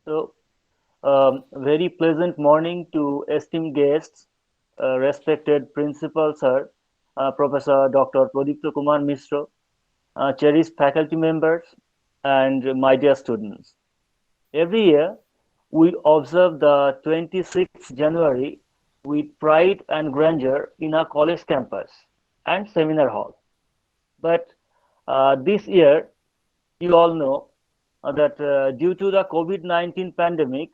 So, very pleasant morning to esteemed guests, respected Principal Sir, Professor Dr. Pradipta Kumar Mishra, cherished faculty members, and my dear students. Every year, we observe the 26th January with pride and grandeur in our college campus and seminar hall. But this year, you all know that due to the COVID-19 pandemic,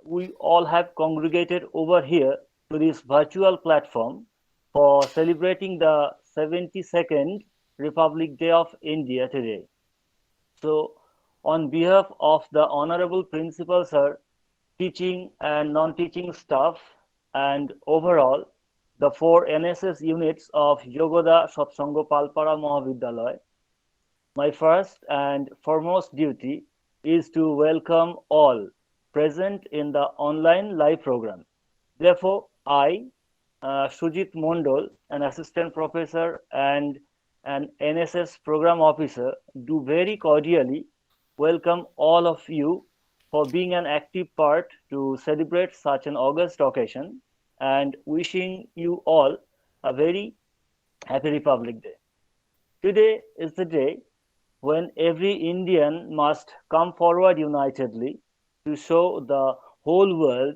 we all have congregated over here to this virtual platform for celebrating the 72nd Republic Day of India today. So, on behalf of the Honorable Principal Sir, teaching and non-teaching staff, and overall the four NSS units of Yogoda Satsanga Palpara Mahavidyalaya, my first and foremost duty is to welcome all present in the online live program. Therefore, I, Sujit Mondol, an assistant professor and an NSS program officer, do very cordially welcome all of you for being an active part to celebrate such an august occasion and wishing you all a very happy Republic Day. Today is the day when every Indian must come forward unitedly to show the whole world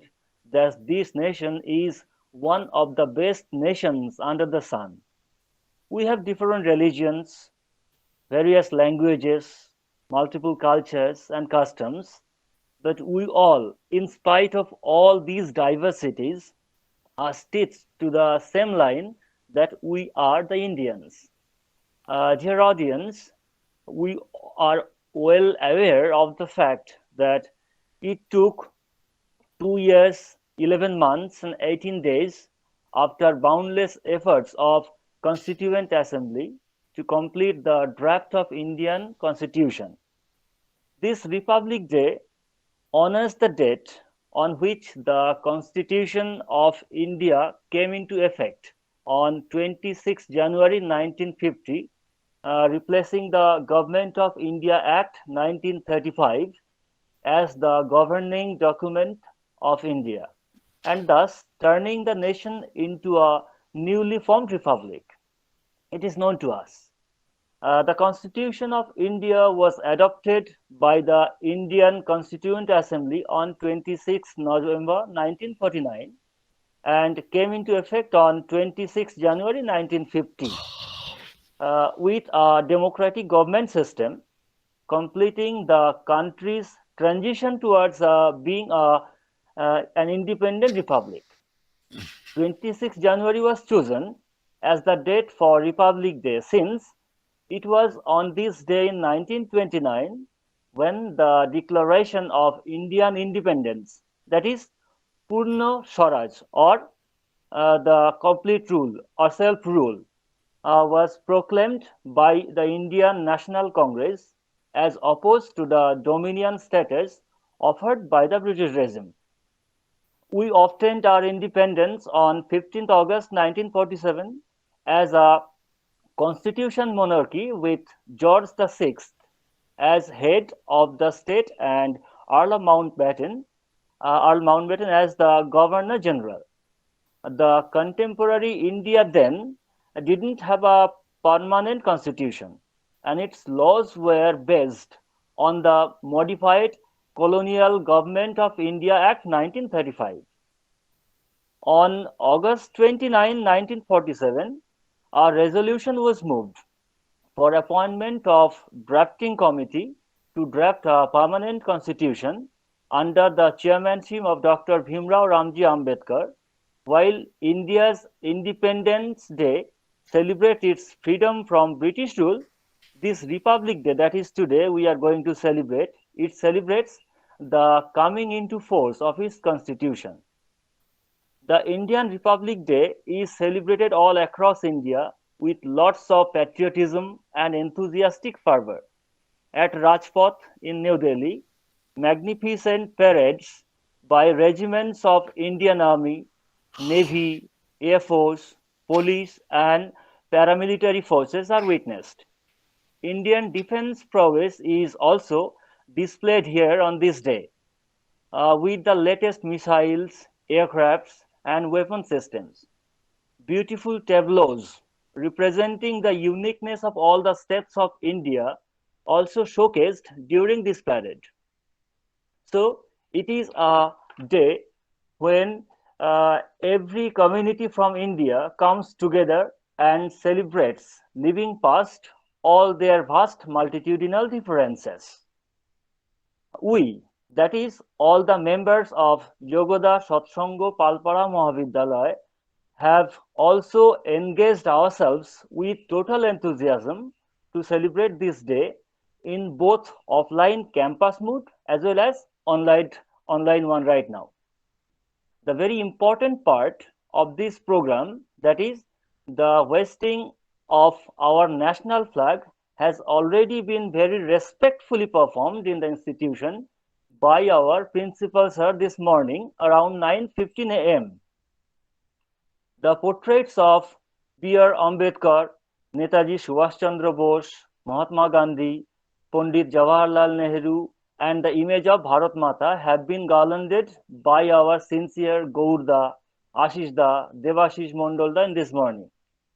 that this nation is one of the best nations under the sun. We have different religions, various languages, multiple cultures and customs, but we all, in spite of all these diversities, are stitched to the same line that we are the Indians. Dear audience, we are well aware of the fact that it took 2 years, 11 months, and 18 days after boundless efforts of Constituent Assembly to complete the draft of Indian Constitution. This Republic Day honors the date on which the Constitution of India came into effect on 26 January 1950, replacing the Government of India Act 1935 as the governing document of India, and thus turning the nation into a newly formed republic. It is known to us. The Constitution of India was adopted by the Indian Constituent Assembly on 26 November 1949 and came into effect on 26 January 1950 with a democratic government system, completing the country's transition towards being an independent republic. 26 January was chosen as the date for Republic Day since it was on this day in 1929 when the Declaration of Indian Independence, that is Purna Swaraj or the complete rule or self rule, was proclaimed by the Indian National Congress as opposed to the dominion status offered by the British regime. We obtained our independence on 15th August 1947 as a constitution monarchy with George VI as head of the state and Earl Mountbatten as the Governor General. The contemporary India then didn't have a permanent constitution, and its laws were based on the modified Colonial Government of India Act 1935. On August 29, 1947, a resolution was moved for appointment of drafting committee to draft a permanent constitution under the chairmanship of Dr. Bhimrao Ramji Ambedkar, while India's Independence Day celebrates its freedom from British rule. This Republic Day, that is today, we are going to celebrate. It celebrates the coming into force of its constitution. The Indian Republic Day is celebrated all across India with lots of patriotism and enthusiastic fervor. At Rajpath in New Delhi, magnificent parades by regiments of Indian Army, Navy, Air Force, Police, and paramilitary forces are witnessed. Indian defense prowess is also displayed here on this day. with the latest missiles, aircrafts, and weapon systems. Beautiful tableaus representing the uniqueness of all the states of India also showcased during this parade. So it is a day when every community from India comes together and celebrates, living past all their vast multitudinal differences. We, that is, all the members of Yogoda Satsanga Palpara Mahavidyalaya, have also engaged ourselves with total enthusiasm to celebrate this day in both offline campus mode as well as online one right now. The very important part of this program, that is the hoisting of our national flag, has already been very respectfully performed in the institution by our principal sir this morning around 9:15 a.m. The portraits of B.R. Ambedkar, Netaji Subhash Chandra Bose, Mahatma Gandhi, Pandit Jawaharlal Nehru, and the image of Bharat Mata have been garlanded by our sincere Gaurda, Ashish Da, Devashish Mondolda in this morning.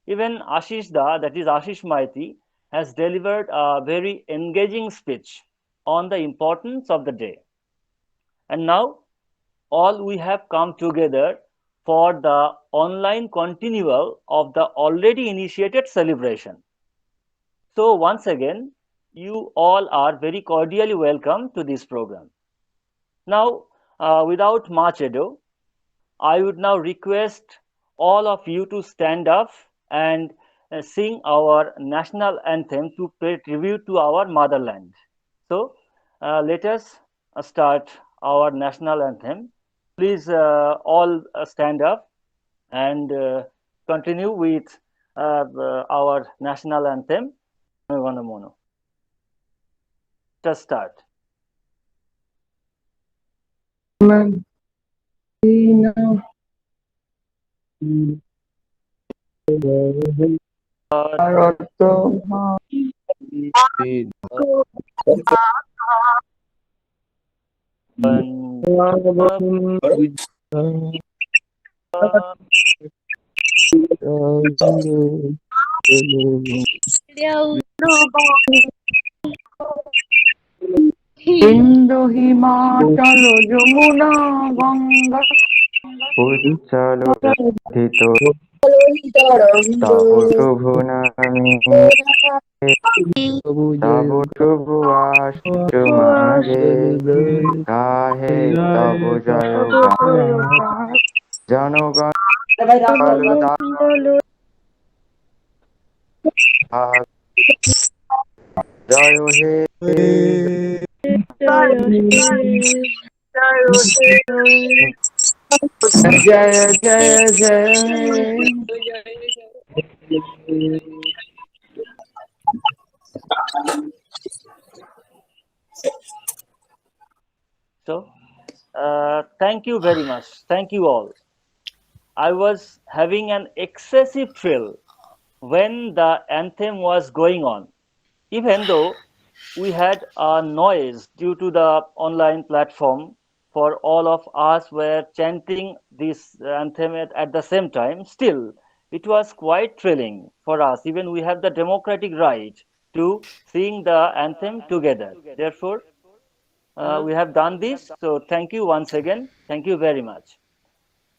Even Ashish Da, that is Ashish Maiti, has delivered a very engaging speech on the importance of the day. And now all we have come together for the online continual of the already initiated celebration. So once again, you all are very cordially welcome to this program. Now, without much ado, I would now request all of you to stand up and sing our national anthem to pay tribute to our motherland. So, let us start our national anthem. Please all stand up and continue with our national anthem. Just start. ইন্দো হিমাচল যমুনা গঙ্গা পরিচাল ব্যথিত তব শুভ নামে তব শুভ আশিস মাগে গাহে তব জয় গান জনগণ জয় হে জয় জয় জয় So, thank you very much. Thank you all. I was having an excessive thrill when the anthem was going on, even though we had a noise due to the online platform. For all of us were chanting this anthem at the same time. Still, it was quite thrilling for us. Even we have the democratic right to sing the anthem together. Therefore, we have done this. So thank you once again. Thank you very much.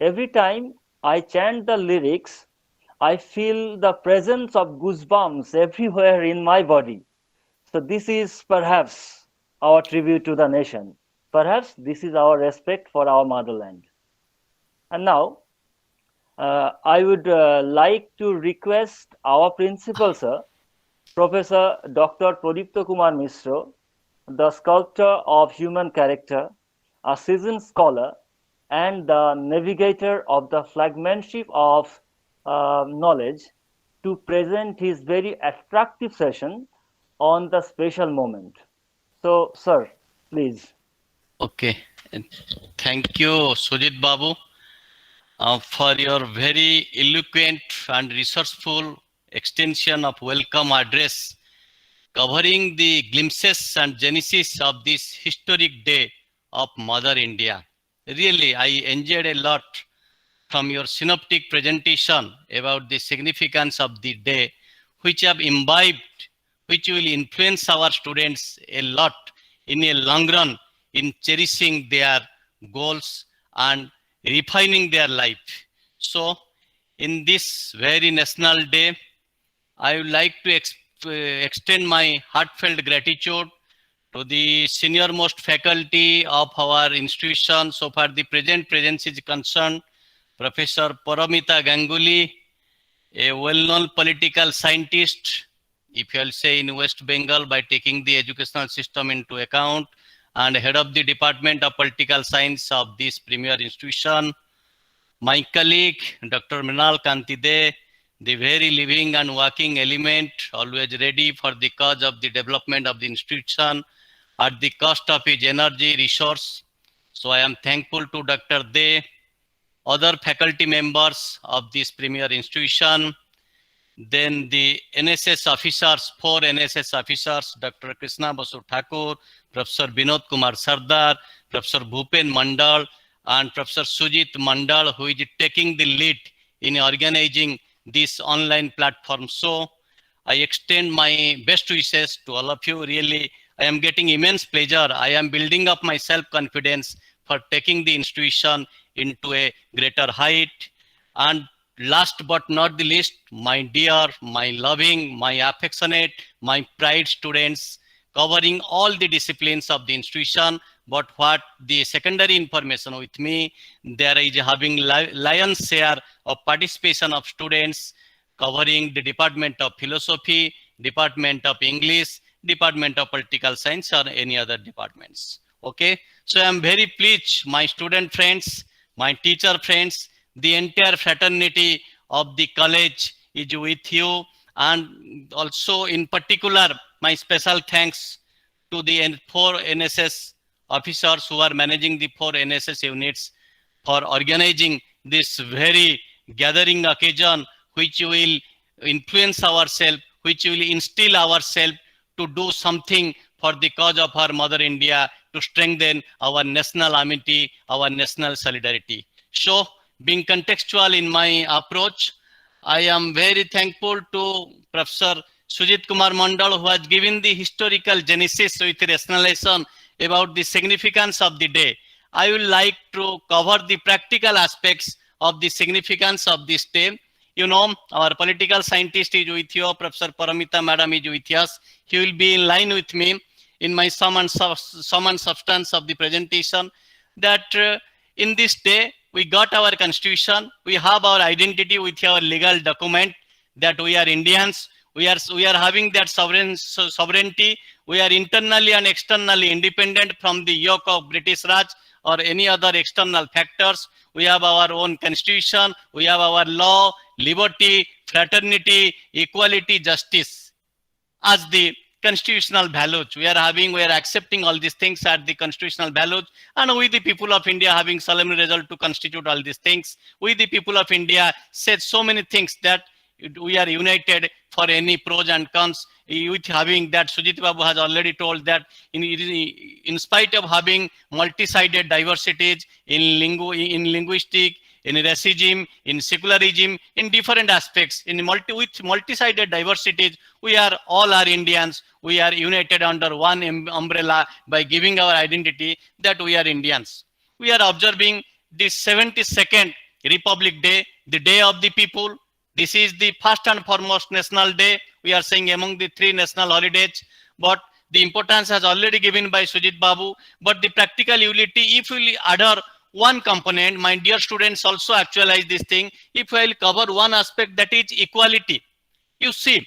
Every time I chant the lyrics, I feel the presence of goosebumps everywhere in my body. So this is perhaps our tribute to the nation. Perhaps this is our respect for our motherland. And now, I would like to request our principal, sir, Professor Dr. Pradipta Kumar Mishra, the sculptor of human character, a seasoned scholar, and the navigator of the flagmanship of knowledge, to present his very attractive session on the special moment. So, sir, please. Okay, thank you, Sujit Babu, for your very eloquent and resourceful extension of welcome address, covering the glimpses and genesis of this historic day of Mother India. Really, I enjoyed a lot from your synoptic presentation about the significance of the day, which have imbibed, which will influence our students a lot in a long run in cherishing their goals and refining their life. So, in this very national day, I would like to extend my heartfelt gratitude to the senior most faculty of our institution. So far, the present presence is concerned, Professor Paramita Ganguly, a well-known political scientist, if you'll say in West Bengal, by taking the educational system into account, and head of the Department of Political Science of this premier institution. My colleague, Dr. Mrinal Kanti De, the very living and working element, always ready for the cause of the development of the institution at the cost of his energy resource. So I am thankful to Dr. De, other faculty members of this premier institution, then the NSS officers, 4 NSS officers, Dr. Krishna Basu Thakur, Professor Binod Kumar Sardar, Professor Bhupen Mandal, and Professor Sujit Mandal, who is taking the lead in organizing this online platform. So I extend my best wishes to all of you. Really, I am getting immense pleasure. I am building up my self-confidence for taking the institution into a greater height. And last but not the least, my dear, my loving, my affectionate, my pride students, covering all the disciplines of the institution. But what the secondary information with me, there is having lion's share of participation of students covering the Department of Philosophy, Department of English, Department of Political Science, or any other departments. Okay, so I am very pleased, my student friends, my teacher friends, the entire fraternity of the college is with you. And also in particular, my special thanks to the 4 NSS officers who are managing the 4 NSS units for organizing this very gathering occasion, which will influence ourselves, which will instill ourselves to do something for the cause of our Mother India, to strengthen our national amity, our national solidarity. So, being contextual in my approach, I am very thankful to Professor Sujit Kumar Mandal, who has given the historical genesis with rationalization about the significance of the day. I would like to cover the practical aspects of the significance of this day. You know, our political scientist is with you, Professor Paramita Madam is with us. He will be in line with me in my sum and substance of the presentation, that in this day, we got our constitution, we have our identity with our legal document, that we are Indians, we are having that sovereignty, we are internally and externally independent from the yoke of British Raj or any other external factors. We have our own constitution, we have our law, liberty, fraternity, equality, justice as the constitutional values. We are accepting all these things as the constitutional values, and we the people of India having solemnly resolved to constitute all these things. We the people of India said so many things that we are united for any pros and cons, with having that Sujit Babu has already told that in spite of having multi-sided diversities in linguistic, in racism, in secularism, in different aspects, with multi-sided diversities, we are all are Indians. We are united under one umbrella by giving our identity that we are Indians. We are observing the 72nd Republic Day, the Day of the People. This is the first and foremost national day. We are saying among the 3 national holidays, but the importance has already given by Sujit Babu. But the practical utility, if we adhere one component, my dear students also actualize this thing. If I will cover one aspect, that is equality. You see,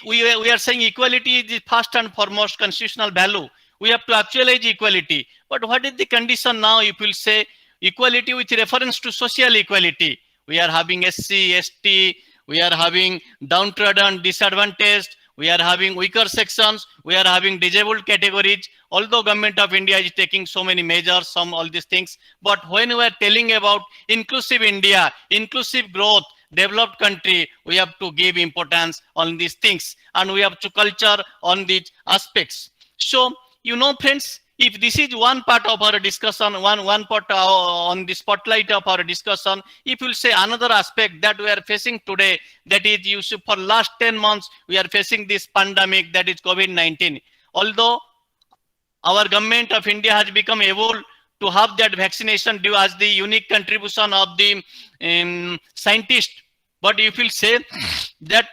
we are saying equality is the first and foremost constitutional value. We have to actualize equality. But what is the condition now? If we will say equality with reference to social equality, we are having SC, ST, we are having downtrodden, disadvantaged, we are having weaker sections, we are having disabled categories. Although Government of India is taking so many measures, all these things, but when we are telling about inclusive India, inclusive growth, developed country, we have to give importance on these things, and we have to culture on these aspects. So, you know, friends, If this is one part of our discussion, one part on the spotlight of our discussion, if you'll say another aspect that we are facing today, that is, you see, for last 10 months, we are facing this pandemic, that is COVID-19. Although our government of India has become able to have that vaccination due as the unique contribution of the scientist. But if you say that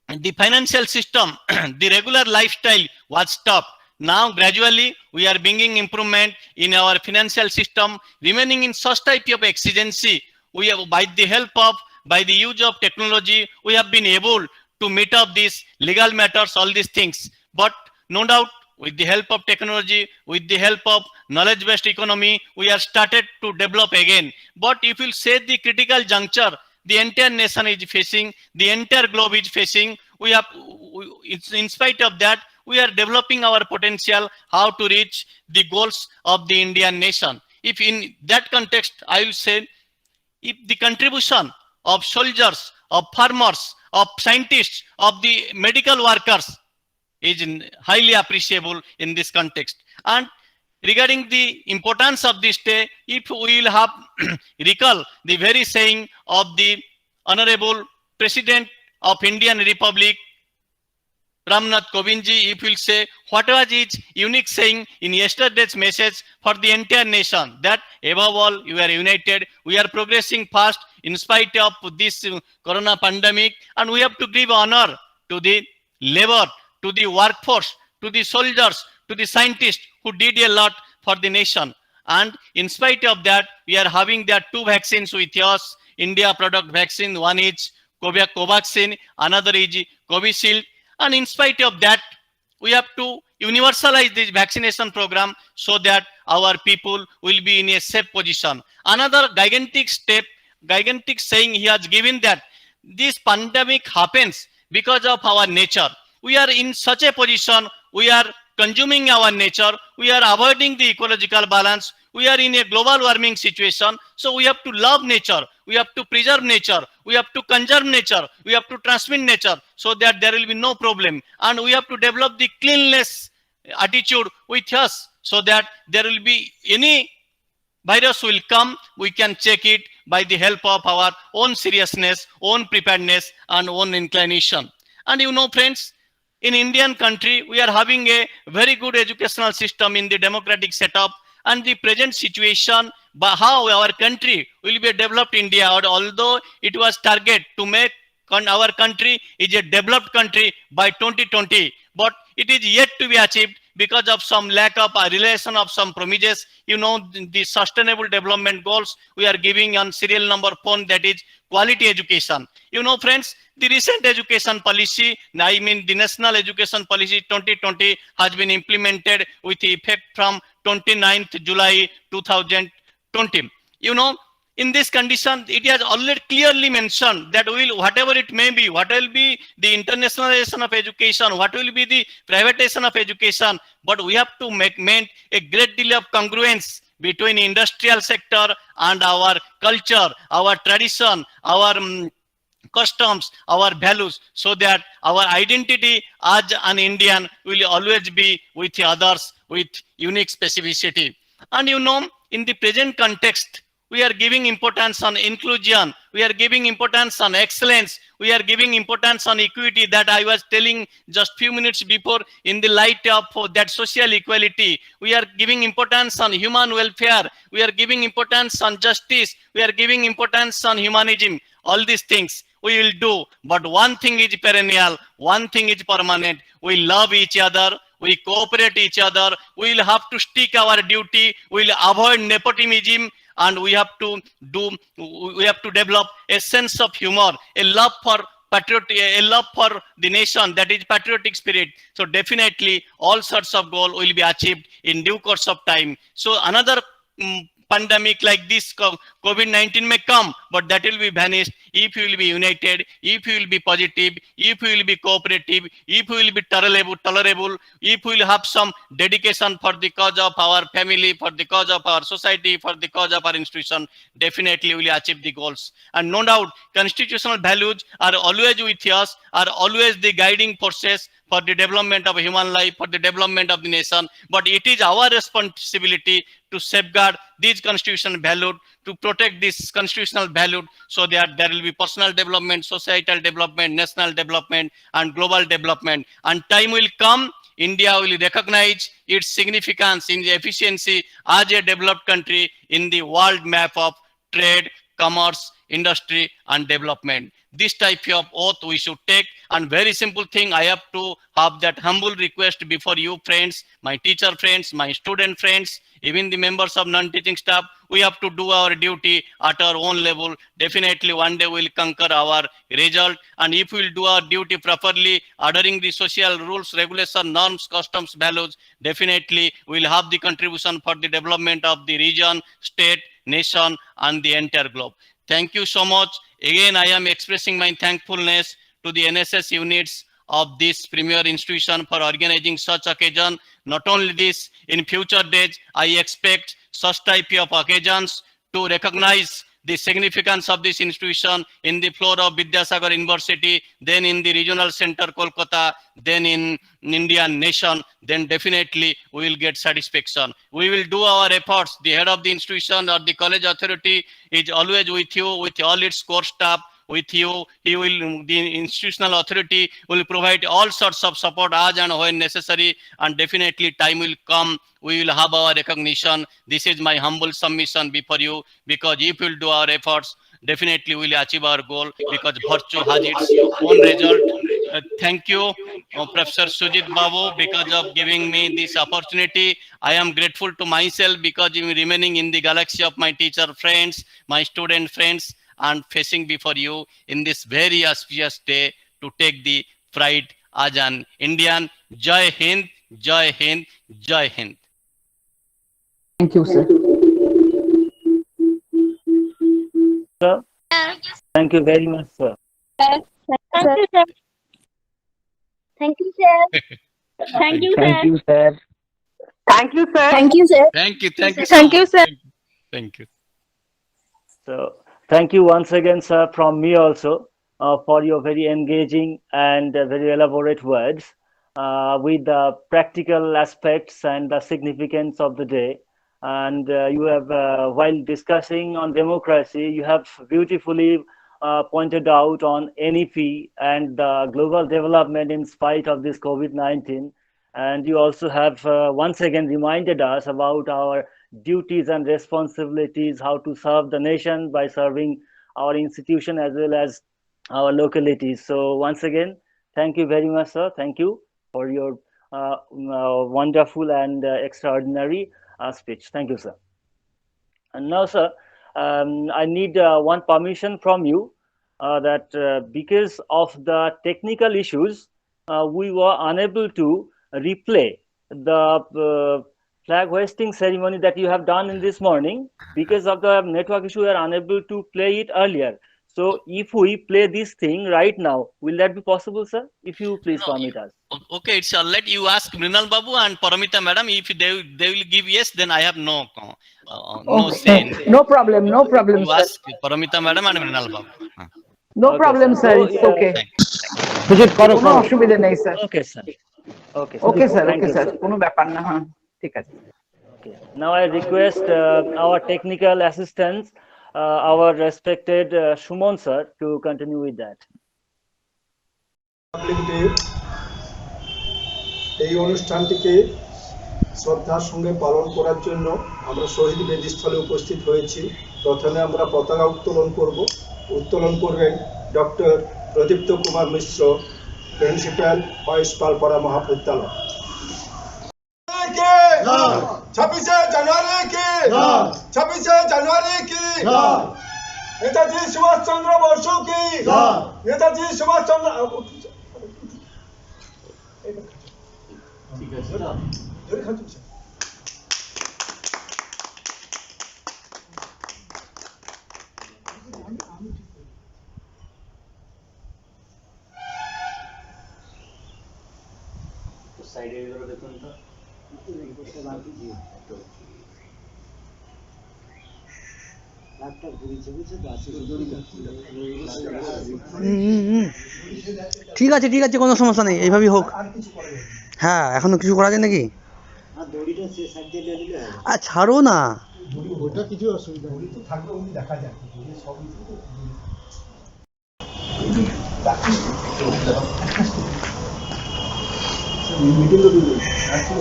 the financial system, the regular lifestyle was stopped. Now gradually we are bringing improvement in our financial system, remaining in such type of exigency. We have, by the use of technology, we have been able to meet up these legal matters, all these things. But no doubt, with the help of technology, with the help of knowledge-based economy, we are started to develop again. But if you say the critical juncture, the entire nation is facing, the entire globe is facing, in spite of that, we are developing our potential, how to reach the goals of the Indian nation. If in that context, I will say, if the contribution of soldiers, of farmers, of scientists, of the medical workers is highly appreciable in this context. And regarding the importance of this day, if we will have recall the very saying of the Honorable President of Indian Republic, Ramnath Kovindji, if we'll say, what was his unique saying in yesterday's message for the entire nation, that above all, you are united, we are progressing fast in spite of this corona pandemic, and we have to give honor to the labor, to the workforce, to the soldiers, to the scientists who did a lot for the nation. And in spite of that, we are having that 2 vaccines with us, India product vaccine. One is Covaxin, another is Covishield. And in spite of that, we have to universalize this vaccination program so that our people will be in a safe position. Another gigantic step, gigantic saying he has given, that this pandemic happens because of our nature. We are in such a position, we are consuming our nature, we are avoiding the ecological balance, we are in a global warming situation, so we have to love nature, we have to preserve nature, we have to conserve nature, we have to transmit nature so that there will be no problem. And we have to develop the cleanliness attitude with us so that there will be any virus will come, we can check it by the help of our own seriousness, own preparedness, and own inclination. And you know, friends, in Indian country, we are having a very good educational system in the democratic setup, and the present situation, by how our country will be a developed India, although it was target to make our country is a developed country by 2020, but it is yet to be achieved because of some lack of realization of some promises. You know, the sustainable development goals we are giving on serial number 4, that is quality education. You know, friends, the recent education policy, I mean the National Education Policy 2020, has been implemented with effect from 29th July 2020. You know, in this condition, it has already clearly mentioned that whatever it may be, what will be the internationalization of education, what will be the privatization of education, but we have to maintain a great deal of congruence between industrial sector and our culture, our tradition, our customs, our values, so that our identity as an Indian will always be with others with unique specificity. And you know, in the present context, we are giving importance on inclusion, we are giving importance on excellence, we are giving importance on equity, that I was telling just few minutes before. In the light of that social equality, we are giving importance on human welfare, we are giving importance on justice, we are giving importance on humanism. All these things we will do, but one thing is perennial, one thing is permanent: we love each other, we cooperate each other, we will have to stick our duty, we will avoid nepotism, and we have to develop a sense of humor, a love for a love for the nation, that is patriotic spirit. So definitely all sorts of goals will be achieved in due course of time. So another pandemic like this COVID-19 may come, but that will be vanished if you will be united, if you will be positive, if you will be cooperative, if you will be tolerable, if we will have some dedication for the cause of our family, for the cause of our society, for the cause of our institution, definitely we will achieve the goals. And no doubt, constitutional values are always with us, are always the guiding forces for the development of human life, for the development of the nation. But it is our responsibility to safeguard these constitutional values, to protect this constitutional value, so that there will be personal development, societal development, national development, and global development. And time will come, India will recognize its significance in the efficiency as a developed country in the world map of trade, commerce, industry, and development. This type of oath we should take. And very simple thing, I have to have that humble request before you friends, my teacher friends, my student friends, even the members of non-teaching staff. We have to do our duty at our own level. Definitely one day we'll conquer our result. And if we'll do our duty properly, adhering the social rules, regulation, norms, customs, values, definitely we'll have the contribution for the development of the region, state, nation, and the entire globe. Thank you so much. Again, I am expressing my thankfulness to the NSS units of this premier institution for organizing such occasion. Not only this, in future days, I expect such type of occasions to recognize the significance of this institution in the floor of Vidyasagar University, then in the regional center Kolkata, then in Indian nation, then definitely we will get satisfaction. We will do our efforts. The head of the institution or the college authority is always with you, with all its core staff, with you. He will, the institutional authority will provide all sorts of support as and when necessary, and definitely time will come, we will have our recognition. This is my humble submission before you, because if we will do our efforts, definitely we will achieve our goal, because virtue has its own result. Thank you, Professor Sujit Babu, because of giving me this opportunity. I am grateful to myself because I am remaining in the galaxy of my teacher friends, my student friends, and facing before you in this very auspicious day to take the pride as an Indian. Jai Hind, Jai Hind, Jai Hind. Thank you, sir. Sir, thank you very much, sir. Thank you, sir. Thank you, sir. Thank you, Thank sir. you, sir. Thank you, sir. Thank you, sir. Thank you. Thank you. Thank you, sir. Thank you. So thank you once again, sir, from me also for your very engaging and very elaborate words with the practical aspects and the significance of the day. And you have, while discussing on democracy, you have beautifully pointed out on NEP and the global development in spite of this COVID-19. And you also have once again reminded us about our duties and responsibilities, how to serve the nation by serving our institution as well as our localities. So once again, thank you very much, sir. Thank you for your wonderful and extraordinary speech. Thank you, sir. And now, sir, I need one permission from you that because of the technical issues, we were unable to replay the flag hoisting ceremony that you have done in this morning. Because of the network issue, we are unable to play it earlier. So if we play this thing right now, will that be possible, sir? If you please permit us. Okay, it's all right. You ask Mrinal Babu and Paramita Madam. If they will give yes, then I have no say. No problem, no problem, You sir. ask Paramita Madam and Mrinal Babu. No Okay, problem, sir. sir. So, It's okay. Sujit করো কোনো অসুবিধা নেই, sir. Okay, sir. Okay, okay sir, Thank okay you, sir, sir. কোনো ব্যাপার না। হ্যাঁ, ঠিক আছে। Okay. Now I request our technical assistants, our respected Shumon sir, to continue with that. Republic day এই অনুষ্ঠানটিকে শ্রদ্ধার সঙ্গে পালন করার জন্য আমরা শহীদ বেদিস্থলে উপস্থিত হয়েছি। প্রথমে আমরা পতাকা উত্তোলন করব। উত্তোলন করবেন ডক্টর প্রদীপ্ত কুমার মিশ্র, প্রিন্সিপাল বয়েজ পালপাড়া মহাবিদ্যালয়। 26 জানুয়ারি কি 26 জানুয়ারি কি নেতাজি সুভাষচন্দ্র বসু কি নেতাজি সুভাষচন্দ্র ঠিক আছে ঠিক আছে ঠিক আছে, কোনো সমস্যা নেই, এইভাবেই হোক। আর কিছু করা যাবে না। হ্যাঁ, এখনো কিছু করা যায় নাকি? আর ছাড়ো না। ওটা কিছু অসুবিধা নেই, তো থাকবে, উনি দেখা যাক সব কিছু তো মিটিং তো দিবে। আচ্ছা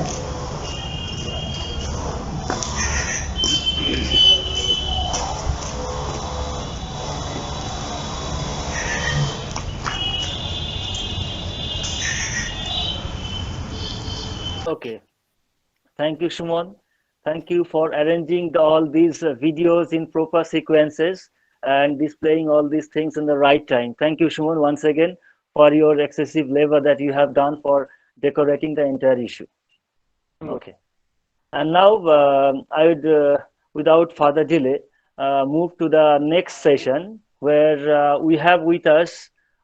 Okay. Thank you, Shumon. Thank you for arranging all these videos in proper sequences and displaying all these things in the right time. Thank you, Shumon, once again for your excessive labor that you have done for decorating the entire issue. Okay. And now I would, without further delay, move to the next session where we have with us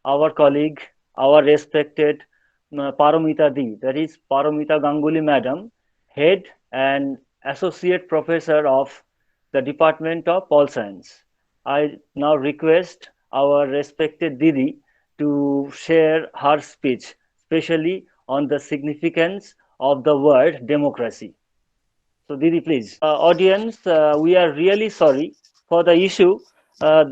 our colleague, our respected Paramita Di, that is Paramita Ganguly Madam, Head and Associate Professor of the Department of Pol Science. I now request our respected Didi to share her speech, especially on the significance of the word democracy. So Didi, please. Audience, we are really sorry for the issue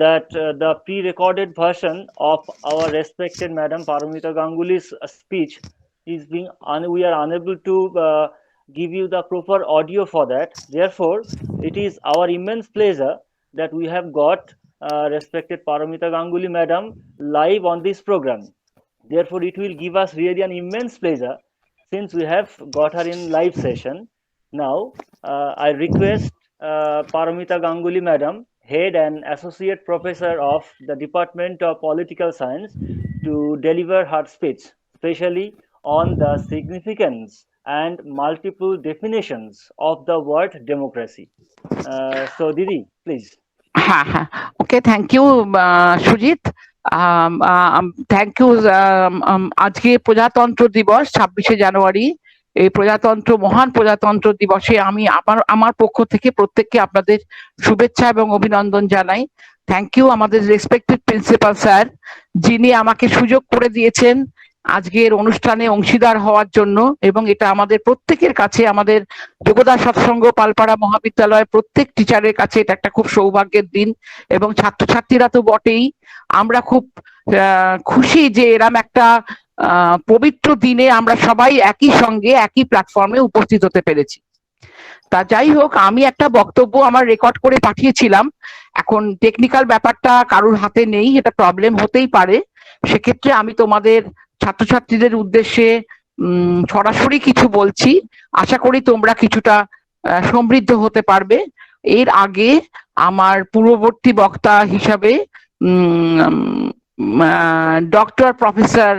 that the pre-recorded version of our respected Madam Paramita Ganguly's speech is being, we are unable to give you the proper audio for that. Therefore, it is our immense pleasure that we have got respected Paramita Ganguly Madam live on this program. Therefore, it will give us really an immense pleasure since we have got her in live session. Now, I request Paramita Ganguly Madam, Head and Associate Professor of the Department of Political Science, to deliver her speech, especially on the significance and multiple definitions of the word democracy. So, Didi, please. Okay, thank you Sujit. Thank you. আজকে প্রজাতন্ত্র দিবস 26শে জানুয়ারি। এই প্রজাতন্ত্র, মহান প্রজাতন্ত্র দিবসে আমি আমার পক্ষ থেকে প্রত্যেককে আপনাদের শুভেচ্ছা এবং অভিনন্দন জানাই। থ্যাংক ইউ আমাদের রেসপেক্টেড প্রিন্সিপাল স্যার, যিনি আমাকে সুযোগ করে দিয়েছেন আজকের অনুষ্ঠানে অংশীদার হওয়ার জন্য, এবং এটা আমাদের প্রত্যেকের কাছে, আমাদের যোগদা সৎসঙ্গ পালপাড়া মহাবিদ্যালয়ের প্রত্যেক টিচারের কাছে এটা একটা খুব সৌভাগ্যের দিন, এবং ছাত্রছাত্রীরা তো বটেই। আমরা খুব খুশি যে এরম একটা পবিত্র দিনে আমরা সবাই একই সঙ্গে একই প্ল্যাটফর্মে উপস্থিত হতে পেরেছি। তা যাই হোক, আমি একটা বক্তব্য আমার রেকর্ড করে পাঠিয়েছিলাম। এখন টেকনিক্যাল ব্যাপারটা কারোর হাতে নেই, এটা প্রবলেম হতেই পারে। সেক্ষেত্রে আমি তোমাদের ছাত্রছাত্রীদের উদ্দেশ্যে সরাসরি কিছু বলছি। আশা করি তোমরা কিছুটা সমৃদ্ধ হতে পারবে। এর আগে আমার পূর্ববর্তী বক্তা হিসাবে ডক্টর প্রফেসর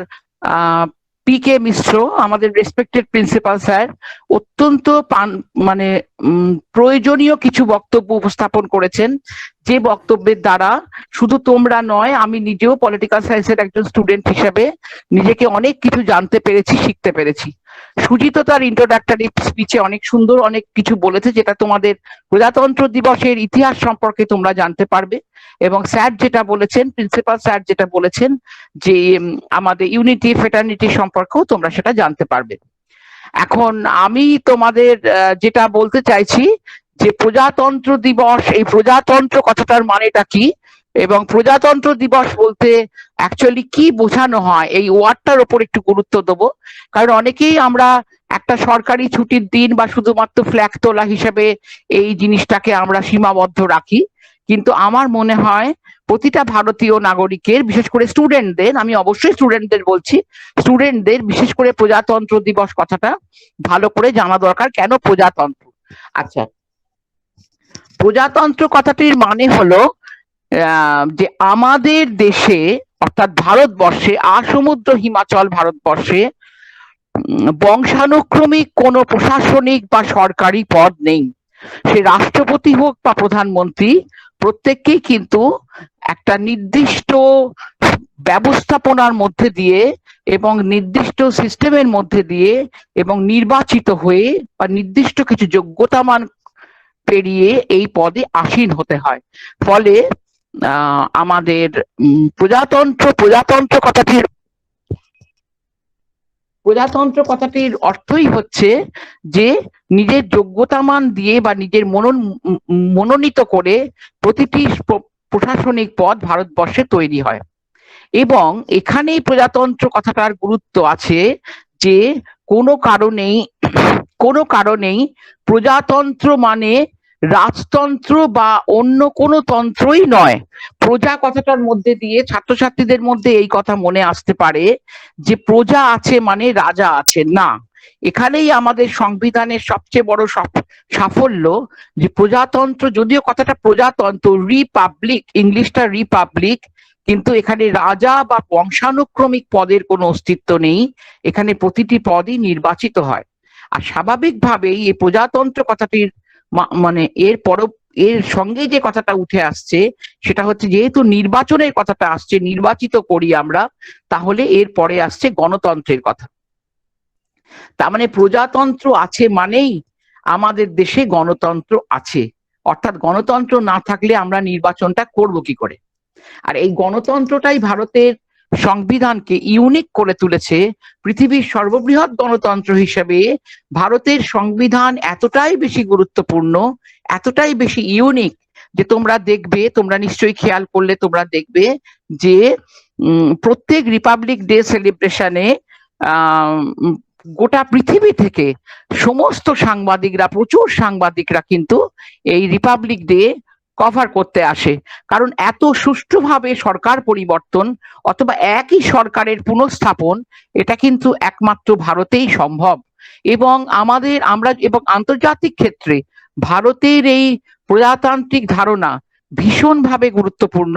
পি.কে. মিশ্র, আমাদের রেসপেক্টেড প্রিন্সিপাল স্যার, অত্যন্ত মানে প্রয়োজনীয় কিছু বক্তব্য উপস্থাপন করেছেন, যে বক্তব্যের দ্বারা শুধু তোমরা নয়, আমি নিজেও পলিটিক্যাল সায়েন্সের একজন স্টুডেন্ট হিসেবে নিজেকে অনেক কিছু জানতে পেরেছি, শিখতে পেরেছি। সুজিত তার ইন্ট্রোডাক্টরি স্পিচে অনেক সুন্দর অনেক কিছু বলেছে, যেটা তোমাদের প্রজাতন্ত্র দিবসের ইতিহাস সম্পর্কে তোমরা জানতে পারবে। এবং স্যার যেটা বলেছেন, প্রিন্সিপাল স্যার যেটা বলেছেন, যে আমাদের ইউনিটি ফ্রেটার্নিটি সম্পর্কেও তোমরা সেটা জানতে পারবে। এখন আমি তোমাদের যেটা বলতে চাইছি, যে প্রজাতন্ত্র দিবস, এই প্রজাতন্ত্র কথাটার মানেটা কি, এবং প্রজাতন্ত্র দিবস বলতে অ্যাকচুয়ালি কি বোঝানো হয়, এই ওয়ার্ডটার ওপর একটু গুরুত্ব দেবো। কারণ অনেকেই আমরা একটা সরকারি ছুটির দিন বা শুধুমাত্র ফ্ল্যাগ তোলা হিসেবে এই জিনিসটাকে আমরা সীমাবদ্ধ রাখি, কিন্তু আমার মনে হয় প্রতিটা ভারতীয় নাগরিকের, বিশেষ করে স্টুডেন্টদের, আমি অবশ্যই স্টুডেন্টদের বলছি, স্টুডেন্টদের বিশেষ করে প্রজাতন্ত্র দিবস কথাটা ভালো করে জানা দরকার। কেন প্রজাতন্ত্র? আচ্ছা, প্রজাতন্ত্র কথাটির মানে হলো যে আমাদের দেশে, অর্থাৎ ভারতবর্ষে, আসমুদ্র হিমাচল ভারতবর্ষে বংশানুক্রমিক কোনো প্রশাসনিক বা সরকারি পদ নেই। সে রাষ্ট্রপতি হোক বা প্রধানমন্ত্রী, প্রত্যেককেই কিন্তু একটা নির্দিষ্ট ব্যবস্থাপনার মধ্যে দিয়ে এবং নির্দিষ্ট সিস্টেমের মধ্যে দিয়ে এবং নির্বাচিত হয়ে বা নির্দিষ্ট কিছু যোগ্যতা মান পেরিয়ে এই পদে আসীন হতে হয়। ফলে আমাদের প্রজাতন্ত্র কথাটির অর্থই হচ্ছে যে নিজের যোগ্যতা মান দিয়ে বা নিজের মনোনীত করে প্রতিটি প্রশাসনিক পদ ভারতবর্ষে তৈরি হয়। এবং এখানেই প্রজাতন্ত্র কথাটার গুরুত্ব আছে যে কোনো কারণেই প্রজাতন্ত্র মানে রাজতন্ত্র বা অন্য কোনো তন্ত্রই নয়। প্রজা কথাটার মধ্যে দিয়ে ছাত্রছাত্রীদের মধ্যে এই কথা মনে আসতে পারে যে প্রজা আছে মানে রাজা আছে, না। এখানেই আমাদের সংবিধানের সবচেয়ে বড় সাফল্য যে প্রজাতন্ত্র, যদিও কথাটা প্রজাতন্ত্র, রিপাবলিক, ইংলিশটা রিপাবলিক, কিন্তু এখানে রাজা বা বংশানুক্রমিক পদের কোনো অস্তিত্ব নেই। এখানে প্রতিটি পদই নির্বাচিত হয়। আর স্বাভাবিকভাবেই এই প্রজাতন্ত্র কথাটির মানে এর সঙ্গে যে কথাটা উঠে আসছে সেটা হচ্ছে যেহেতু নির্বাচনের কথাটা আসছে, নির্বাচিত করি আমরা, তাহলে এর পরে আসছে গণতন্ত্রের কথা। তার মানে প্রজাতন্ত্র আছে মানেই আমাদের দেশে গণতন্ত্র আছে, অর্থাৎ গণতন্ত্র না থাকলে আমরা নির্বাচনটা করব কি করে। আর এই গণতন্ত্রটাই ভারতের সংবিধানকে ইউনিক করে তুলেছে। পৃথিবীর সর্ববৃহৎ গণতন্ত্র হিসেবে ভারতের সংবিধান এতটাই বেশি গুরুত্বপূর্ণ, এতটাই বেশি ইউনিক যে তোমরা নিশ্চয়ই খেয়াল করলে তোমরা দেখবে যে প্রত্যেক রিপাবলিক ডে সেলিব্রেশনে গোটা পৃথিবী থেকে সমস্ত প্রচুর সাংবাদিকরা কিন্তু এই রিপাবলিক ডে কভার করতে আসে। কারণ এত সুষ্ঠুভাবে সরকার পরিবর্তন অথবা একই সরকারের পুনঃস্থাপন এটা কিন্তু একমাত্র ভারতেই সম্ভব। এবং এবং আন্তর্জাতিক ক্ষেত্রে ভারতের এই প্রজাতান্ত্রিক ধারণা ভীষণভাবে গুরুত্বপূর্ণ,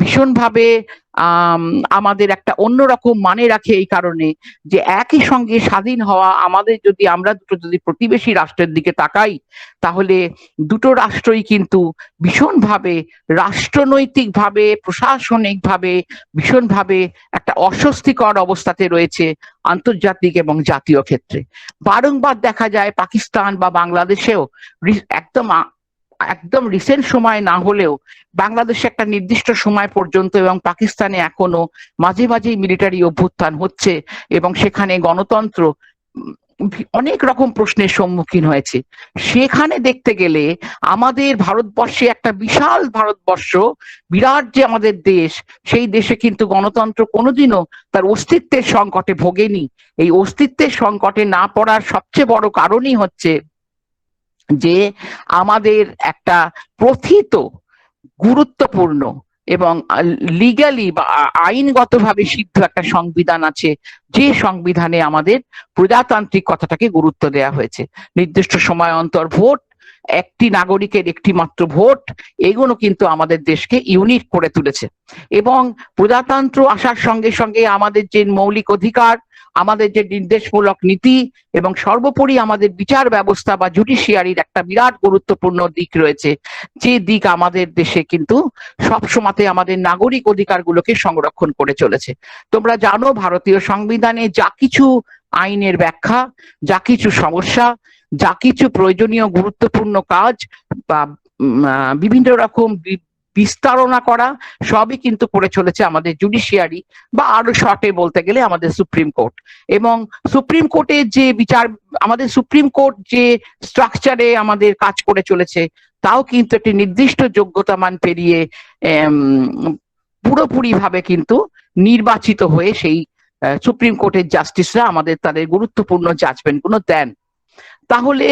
ভীষণভাবে আমাদের একটা অন্যরকম মানে রাখে এই কারণে যে একই সঙ্গে স্বাধীন হওয়া আমরা যদি প্রতিবেশী রাষ্ট্রের দিকে তাকাই তাহলে দুটো রাষ্ট্রই কিন্তু ভীষণভাবে রাষ্ট্রনৈতিকভাবে, প্রশাসনিকভাবে ভীষণভাবে একটা অস্বস্তিকর অবস্থাতে রয়েছে আন্তর্জাতিক এবং জাতীয় ক্ষেত্রে। বারংবার দেখা যায় পাকিস্তান বা বাংলাদেশেও একদম রিসেন্ট সময় না হলেও বাংলাদেশে একটা নির্দিষ্ট সময় পর্যন্ত এবং পাকিস্তানে এখনো মাঝে মাঝেই মিলিটারি অভ্যুত্থান হচ্ছে এবং সেখানে গণতন্ত্র অনেক রকম প্রশ্নের সম্মুখীন হয়েছে। সেখানে দেখতে গেলে আমাদের ভারতবর্ষে একটা বিশাল ভারতবর্ষ, বিরাট যে আমাদের দেশ, সেই দেশে কিন্তু গণতন্ত্র কোনোদিনও তার অস্তিত্বের সংকটে ভোগেনি। এই অস্তিত্বের সংকটে না পড়ার সবচেয়ে বড় কারণই হচ্ছে যে আমাদের একটা প্রথিত গুরুত্বপূর্ণ এবং লিগালি বা আইনগতভাবে সিদ্ধ একটা সংবিধান আছে, যে সংবিধানে আমাদের প্রজাতান্ত্রিক কথাটাকে গুরুত্ব দেওয়া হয়েছে। নির্দিষ্ট সময় অন্তর ভোট, একটি নাগরিকের একটি মাত্র ভোট, এগুলো কিন্তু আমাদের দেশকে ইউনিক করে তুলেছে। এবং প্রজাতন্ত্র আসার সঙ্গে সঙ্গে আমাদের যে মৌলিক অধিকার, আমাদের যে নির্দেশমূলক নীতি এবং সর্বোপরি আমাদের বিচার ব্যবস্থা বা জুডিশিয়ারির একটা বিরাট গুরুত্বপূর্ণ দিক রয়েছে, যে দিক আমাদের দেশে কিন্তু সবসময় আমাদের নাগরিক অধিকারগুলোকে সংরক্ষণ করে চলেছে। তোমরা জানো ভারতীয় সংবিধানে যা কিছু আইনের ব্যাখ্যা, যা কিছু সমস্যা, যা কিছু প্রয়োজনীয় গুরুত্বপূর্ণ কাজ বা বিভিন্ন রকম বিস্তারণা করা, সবই কিন্তু করে চলেছে আমাদের জুডিশিয়ারি বা আরো শর্টে বলতে গেলে আমাদের সুপ্রিম কোর্ট। এবং সুপ্রিম কোর্টের যে বিচার, আমাদের সুপ্রিম কোর্ট যে স্ট্রাকচারে আমাদের কাজ করে চলেছে তাও কিন্তু একটি নির্দিষ্ট যোগ্যতা মান পেরিয়ে পুরোপুরি ভাবে কিন্তু নির্বাচিত হয়ে সেই সুপ্রিম কোর্টের জাস্টিসরা আমাদের তাদের গুরুত্বপূর্ণ জাজমেন্ট গুলো দেন। তাহলে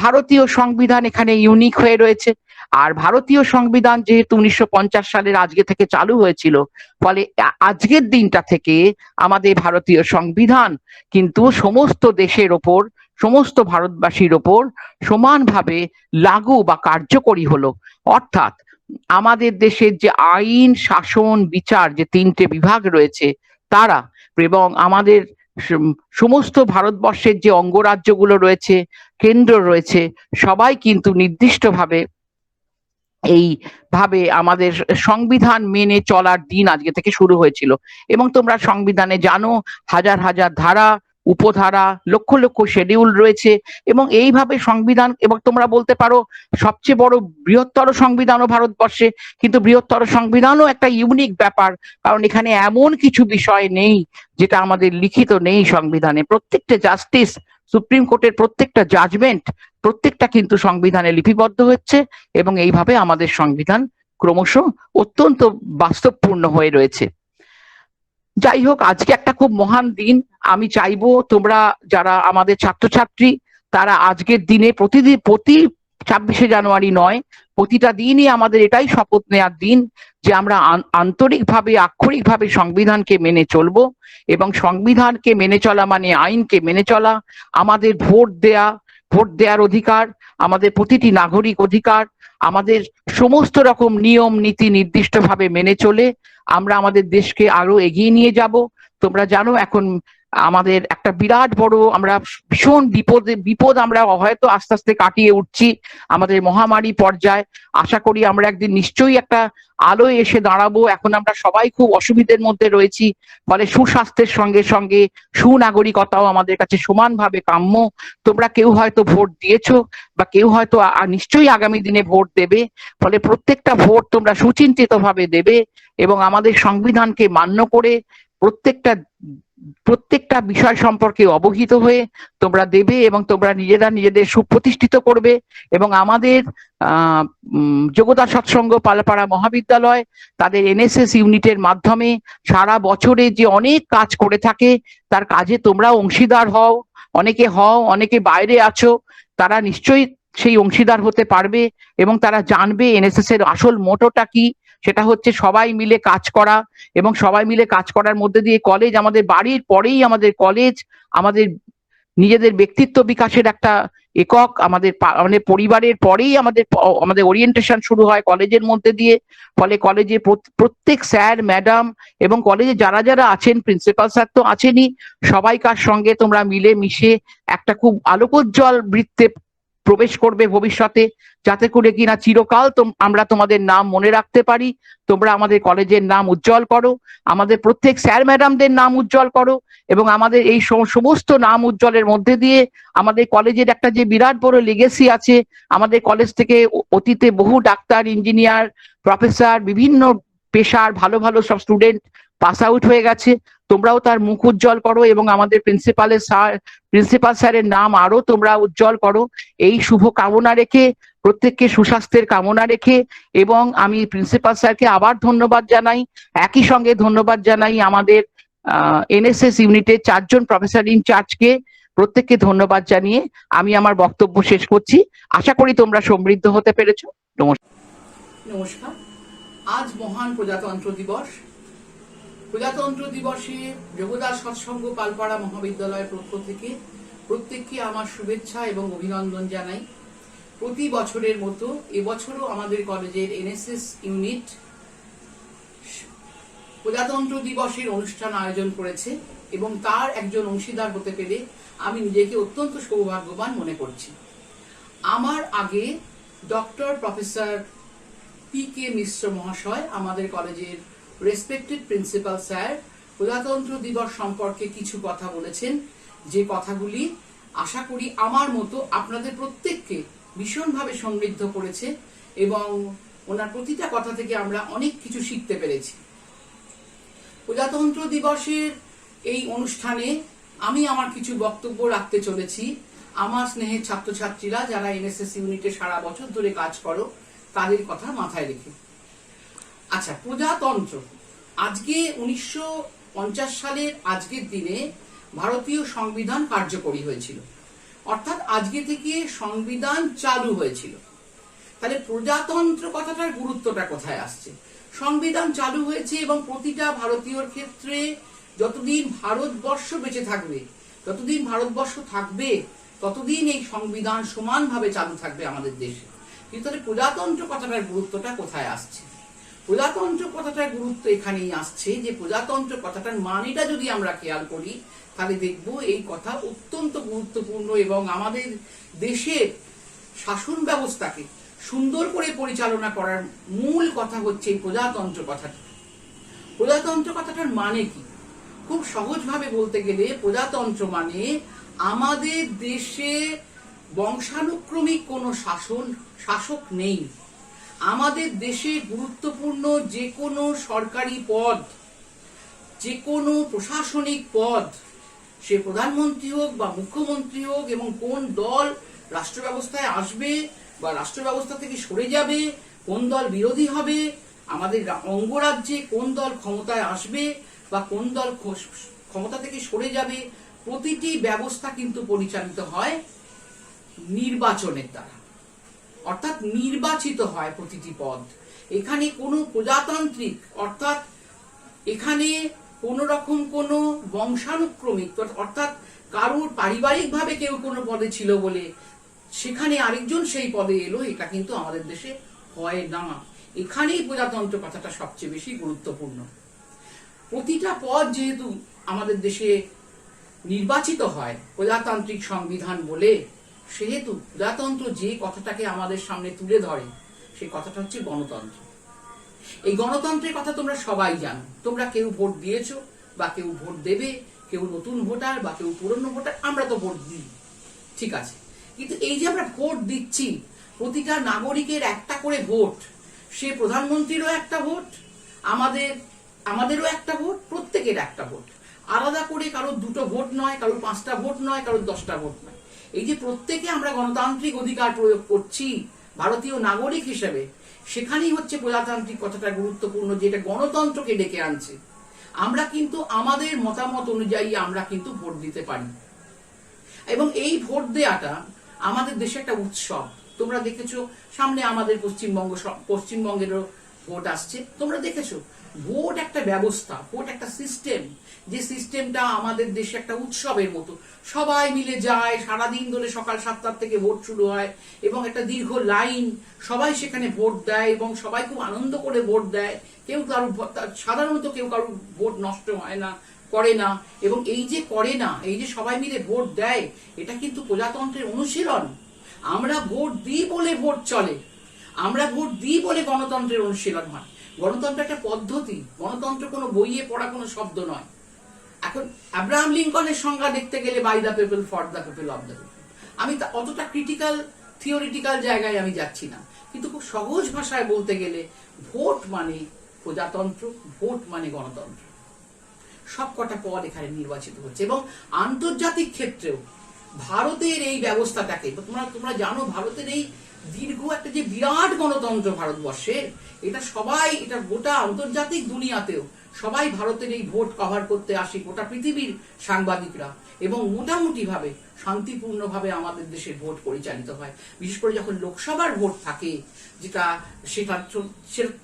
ভারতীয় সংবিধান এখানে ইউনিক হয়ে রয়েছে। আর ভারতীয় সংবিধান যেহেতু 1950 সালের আজকে থেকে চালু হয়েছিল, ফলে আজকের দিনটা থেকে আমাদের ভারতীয় সংবিধান কিন্তু সমস্ত দেশের ওপর, সমস্ত ভারতবাসীর ওপর সমানভাবে লাগু বা কার্যকরী হলো। অর্থাৎ আমাদের দেশের যে আইন, শাসন, বিচার যে তিনটে বিভাগ রয়েছে তারা, এবং আমাদের সমস্ত ভারতবর্ষের যে অঙ্গরাজ্যগুলো রয়েছে, কেন্দ্র রয়েছে, সবাই কিন্তু নির্দিষ্টভাবে এইভাবে আমাদের সংবিধান মেনে চলার দিন আজকে থেকে শুরু হয়েছিল। এবং তোমরা সংবিধানে জানো হাজার হাজার ধারা, উপধারা, লক্ষ লক্ষ শিডিউল রয়েছে এবং এইভাবে সংবিধান, এবং তোমরা বলতে পারো সবচেয়ে বড় বৃহত্তর সংবিধানও ভারতবর্ষে, কিন্তু বৃহত্তর সংবিধানও একটা ইউনিক ব্যাপার, কারণ এখানে এমন কিছু বিষয় নেই যেটা আমাদের লিখিত নেই সংবিধানে। প্রত্যেকটা জাস্টিস, সুপ্রিম কোর্টের প্রত্যেকটা জাজমেন্ট, প্রত্যেকটা কিন্তু সংবিধানে লিপিবদ্ধ হচ্ছে এবং এইভাবে আমাদের সংবিধান ক্রমশ অত্যন্ত বাস্তবপূর্ণ হয়ে রয়েছে। যাই হোক, আজকে একটা খুব মহান দিন। আমি চাইবো তোমরা যারা আমাদের ছাত্রছাত্রী, তারা আজকের দিনে প্রতি 26শে জানুয়ারি নয়, প্রতিটা দিনই আমাদের এটাই শপথ নেওয়ার দিন যে আমরা আন্তরিকভাবে, আক্ষরিকভাবে সংবিধানকে মেনে চলবো। এবং সংবিধানকে মেনে চলা মানে আইনকে মেনে চলা, আমাদের ভোট দেওয়ার অধিকার, আমাদের প্রতিটি নাগরিক অধিকার, আমাদের সমস্ত রকম নিয়ম নীতি নির্দিষ্টভাবে মেনে চলে আমরা আমাদের দেশকে আরো এগিয়ে নিয়ে যাব। তোমরা জানো এখন আমাদের একটা বিরাট বড়, আমরা ভীষণ বিপদ আমরা হয়তো আস্তে আস্তে কাটিয়ে উঠছি আমাদের মহামারী পর্যায়ে। আশা করি আমরা একদিন নিশ্চয়ই একটা আলোয় এসে দাঁড়াবো। এখন আমরা সবাই খুব অসুবিধার মধ্যে রয়েছি, ফলে সুস্বাস্থ্যের সঙ্গে সঙ্গে সুনাগরিকতাও আমাদের কাছে সমানভাবে কাম্য। তোমরা কেউ হয়তো ভোট দিয়েছো বা কেউ হয়তো নিশ্চয়ই আগামী দিনে ভোট দেবে, ফলে প্রত্যেকটা ভোট তোমরা সুচিন্তিতভাবে দেবে এবং আমাদের সংবিধানকে মান্য করে প্রত্যেকটা বিষয় সম্পর্কে অবহিত হয়ে তোমরা দেবে এবং তোমরা নিজেদের সুপ্রতিষ্ঠিত করবে। এবং আমাদের যোগদা সৎসঙ্গ পালপাড়া মহাবিদ্যালয় তাদের এনএসএস ইউনিটের মাধ্যমে সারা বছরে যে অনেক কাজ করে থাকে, তার কাজে তোমরা অংশীদার হও, অনেকে বাইরে আছো, তারা নিশ্চয়ই সেই অংশীদার হতে পারবে এবং তারা জানবে এনএসএস এর আসল মোটোটা কি। সেটা হচ্ছে সবাই মিলে কাজ করা, এবং সবাই মিলে কাজ করার মধ্যে দিয়ে কলেজ, আমাদের বাড়ির পরেই আমাদের কলেজ, আমাদের নিজেদের ব্যক্তিত্ব বিকাশের একটা একক, আমাদের পরিবারের পরেই আমাদের ওরিয়েন্টেশন শুরু হয় কলেজের মধ্যে দিয়ে। ফলে কলেজে প্রত্যেক স্যার ম্যাডাম এবং কলেজে যারা যারা আছেন, প্রিন্সিপাল স্যার তো আছেনই, সবাইকার সঙ্গে তোমরা মিলে মিশে একটা খুব আলোকোজ্জ্বল বৃত্তে প্রবেশ করবে ভবিষ্যতে, যাতে করে কিনা চিরকাল আমরা তোমাদের নাম মনে রাখতে পারি। তোমরা আমাদের কলেজের নাম উজ্জ্বল করো, আমাদের প্রত্যেক স্যার ম্যাডামদের নাম উজ্জ্বল করো এবং আমাদের এই সমস্ত নাম উজ্জ্বলের মধ্যে দিয়ে আমাদের কলেজের একটা যে বিরাট বড় লেগেসি আছে, আমাদের কলেজ থেকে অতীতে বহু ডাক্তার, ইঞ্জিনিয়ার, প্রফেসর, বিভিন্ন পেশার ভালো ভালো সব স্টুডেন্ট পাস আউট হয়ে গেছে। তোমরাও তার মুখ উজ্জ্বল করো এবং আমাদের প্রিন্সিপাল স্যারের নাম আরো তোমরা উজ্জ্বল করো, এই শুভ কামনা রেখে, প্রত্যেককে সুস্বাস্থ্যের কামনা রেখে। এবং আমি প্রিন্সিপাল স্যারকে আবার ধন্যবাদ জানাই, একই সঙ্গে ধন্যবাদ জানাই আমাদের এনএসএস ইউনিটের 4 জন প্রফেসর ইনচার্জকে। প্রত্যেককে ধন্যবাদ জানিয়ে আমি আমার বক্তব্য শেষ করছি। আশা করি তোমরা সমৃদ্ধ হতে পেরেছো। নমস্কার। আজ মহান প্রজাতন্ত্র দিবস। প্রজাতন্ত্র দিবসে যোগদা সৎসঙ্গ পালপাড়া মহাবিদ্যালয়ের পক্ষ থেকে প্রত্যেককে আমার শুভেচ্ছা এবং অভিনন্দন জানাই। প্রতি বছরের মতো এবছরও আমাদের কলেজের এনএসএস ইউনিট প্রজাতন্ত্র দিবসের অনুষ্ঠান আয়োজন করেছে এবং তার একজন অংশীদার হতে পেরে আমি নিজেকে অত্যন্ত সৌভাগ্যবান মনে করছি। আমার আগে ডক্টর প্রফেসর পি.কে. মিশ্র মহাশয়, আমাদের কলেজের রেসপেক্টেড প্রিন্সিপাল স্যার, প্রজাতন্ত্র দিবস সম্পর্কে কিছু কথা বলেছেন, যে কথাগুলি আশা করি আমার মতো আপনাদের প্রত্যেককে ভীষণভাবে সমৃদ্ধ করেছে এবং ওনার প্রতিটা কথা থেকে আমরা অনেক কিছু শিখতে পেরেছি। প্রজাতন্ত্র দিবসের এই অনুষ্ঠানে আমি আমার কিছু বক্তব্য রাখতে চলেছি আমার স্নেহের ছাত্রছাত্রীরা যারা এনএসএস ইউনিটে সারা বছর ধরে কাজ করো, তাদের কথা মাথায় রেখে। আচ্ছা, প্রজাতন্ত্র আজকে 1950 সালের আজকের দিনে ভারতীয় সংবিধান কার্যকরী হয়েছিল, অর্থাৎ আজকে থেকে সংবিধান চালু হয়েছিল। তাহলে প্রজাতন্ত্র কথাটার গুরুত্বটা কোথায় আসছে? সংবিধান চালু হয়েছে এবং প্রতিটা ভারতীয়র ক্ষেত্রে যতদিন ভারতবর্ষ বেঁচে থাকবে, যতদিন ভারতবর্ষ থাকবে, ততদিন এই সংবিধান সমানভাবে চালু থাকবে আমাদের দেশে। কিন্তু তাহলে প্রজাতন্ত্র কথাটার গুরুত্বটা কোথায় আসছে? প্রজাতন্ত্র কথাটার গুরুত্ব এখানেই আসছে যে প্রজাতন্ত্র কথাটার মানেটা যদি আমরা খেয়াল করি তাহলে দেখব এই কথা অত্যন্ত গুরুত্বপূর্ণ এবং আমাদের দেশের শাসন ব্যবস্থাকে সুন্দর করে পরিচালনা করার মূল কথা হচ্ছে এই প্রজাতন্ত্র কথাটা। প্রজাতন্ত্র কথাটার মানে কি? খুব সহজভাবে বলতে গেলে প্রজাতন্ত্র মানে আমাদের দেশে বংশানুক্রমিক কোনো শাসক নেই। আমাদের দেশে গুরুত্বপূর্ণ যে কোনো সরকারি পদ, যে কোনো প্রশাসনিক পদ, সে প্রধানমন্ত্রী হোক বা মুখ্যমন্ত্রী হোক, এবং কোন দল রাষ্ট্র ব্যবস্থায় আসবে বা রাষ্ট্র ব্যবস্থা থেকে সরে যাবে, কোন দল বিরোধী হবে, আমাদের অঙ্গরাজ্যে কোন দল ক্ষমতায় আসবে বা কোন দল ক্ষমতা থেকে সরে যাবে, প্রতিটি ব্যবস্থা কিন্তু পরিচালিত হয় নির্বাচনের দ্বারা, অর্থাৎ নির্বাচিত হয় প্রতিটি পদ। এখানে কোনো প্রজাতান্ত্রিক, অর্থাৎ এখানে কোন রকম কোনো বংশানুক্রমিক, অর্থাৎ কারোর পারিবারিকভাবে কেউ কোনো পদে ছিল বলে সেখানে আরেকজন সেই পদে এলো, এটা কিন্তু আমাদের দেশে হয় না। এখানেই প্রজাতন্ত্র কথাটা সবচেয়ে বেশি গুরুত্বপূর্ণ। প্রতিটা পদ যেহেতু আমাদের দেশে নির্বাচিত হয় প্রজাতান্ত্রিক সংবিধান বলে, সেহেতু প্রজাতন্ত্র যে কথাটাকে আমাদের সামনে তুলে ধরে সেই কথাটা হচ্ছে গণতন্ত্র। এই গণতন্ত্রের কথা তোমরা সবাই জানো। তোমরা কেউ ভোট দিয়েছো বা কেউ ভোট দেবে, কেউ নতুন ভোটার বা কেউ পুরনো ভোটার, আমরা তো ভোট দিই, ঠিক আছে। কিন্তু এই যে আমরা ভোট দিচ্ছি, প্রতিটা নাগরিকের একটা করে ভোট, সে প্রধানমন্ত্রীরও একটা ভোট, আমাদেরও একটা ভোট, প্রত্যেকের একটা ভোট। আলাদা করে কারোর 2টো ভোট নয়, কারোর 5টা ভোট নয়, কারোর 10টা ভোট নয়। এই যে প্রত্যেকে আমরা গণতান্ত্রিক অধিকার প্রয়োগ করছি ভারতীয় নাগরিক হিসেবে, সেখানেই হচ্ছে প্রজাতান্ত্রিক কথাটা গুরুত্বপূর্ণ, যেটা গণতন্ত্রকে ডেকে আনছে। আমরা কিন্তু আমাদের মতামত অনুযায়ী আমরা কিন্তু ভোট দিতে পারি, এবং এই ভোট দেওয়াটা আমাদের দেশে একটা উৎসব। তোমরা দেখেছো সামনে আমাদের পশ্চিমবঙ্গেরও ভোট আসছে, তোমরা দেখেছো। ভোট একটা ব্যবস্থা, ভোট একটা সিস্টেম, যে সিস্টেমটা আমাদের দেশে একটা উৎসবের মতো। সবাই মিলে যায়, সারাদিন ধরে সকাল 7টা থেকে ভোট শুরু হয় এবং একটা দীর্ঘ লাইন, সবাই সেখানে ভোট দেয় এবং সবাই খুব আনন্দ করে ভোট দেয়। কেউ সাধারণত কেউ কারোর ভোট নষ্ট হয় না, করে না। এবং এই যে করে না, এই যে সবাই মিলে ভোট দেয়, এটা কিন্তু প্রজাতন্ত্রের অনুশীলন। আমরা ভোট দিই বলে ভোট চলে, আমরা ভোট দিই বলে গণতন্ত্রের অনুশীলন হয়। গণতন্ত্র একটা পদ্ধতি, গণতন্ত্র কোনো বইয়ে পড়া কোনো শব্দ নয়। এখন আব্রাহাম লিঙ্কনের সংজ্ঞা দেখতে গেলে by the people, for the people, of the people. আমি অতটা ক্রিটিক্যাল থিওরিটিক্যাল জায়গায় আমি যাচ্ছি না, কিন্তু খুব সহজ ভাষায় বলতে গেলে ভোট মানে প্রজাতন্ত্র, ভোট মানে গণতন্ত্র। সবকটা পদ এখানে নির্বাচিত হচ্ছে। এবং আন্তর্জাতিক ক্ষেত্রেও ভারতের এই ব্যবস্থাটাকে তোমরা জানো, ভারতের এই দীর্ঘ একটা যে বিরাট গণতন্ত্র ভারতবর্ষের, এটা গোটা আন্তর্জাতিক দুনিয়াতেও সবাই ভারতের এই ভোট কভার করতে আসে, গোটা পৃথিবীর সাংবাদিকরা, এবং মোটামুটি ভাবে শান্তিপূর্ণভাবে আমাদের দেশে ভোট পরিচালিত হয়। বিশেষ করে যখন লোকসভার ভোট থাকে, সেটা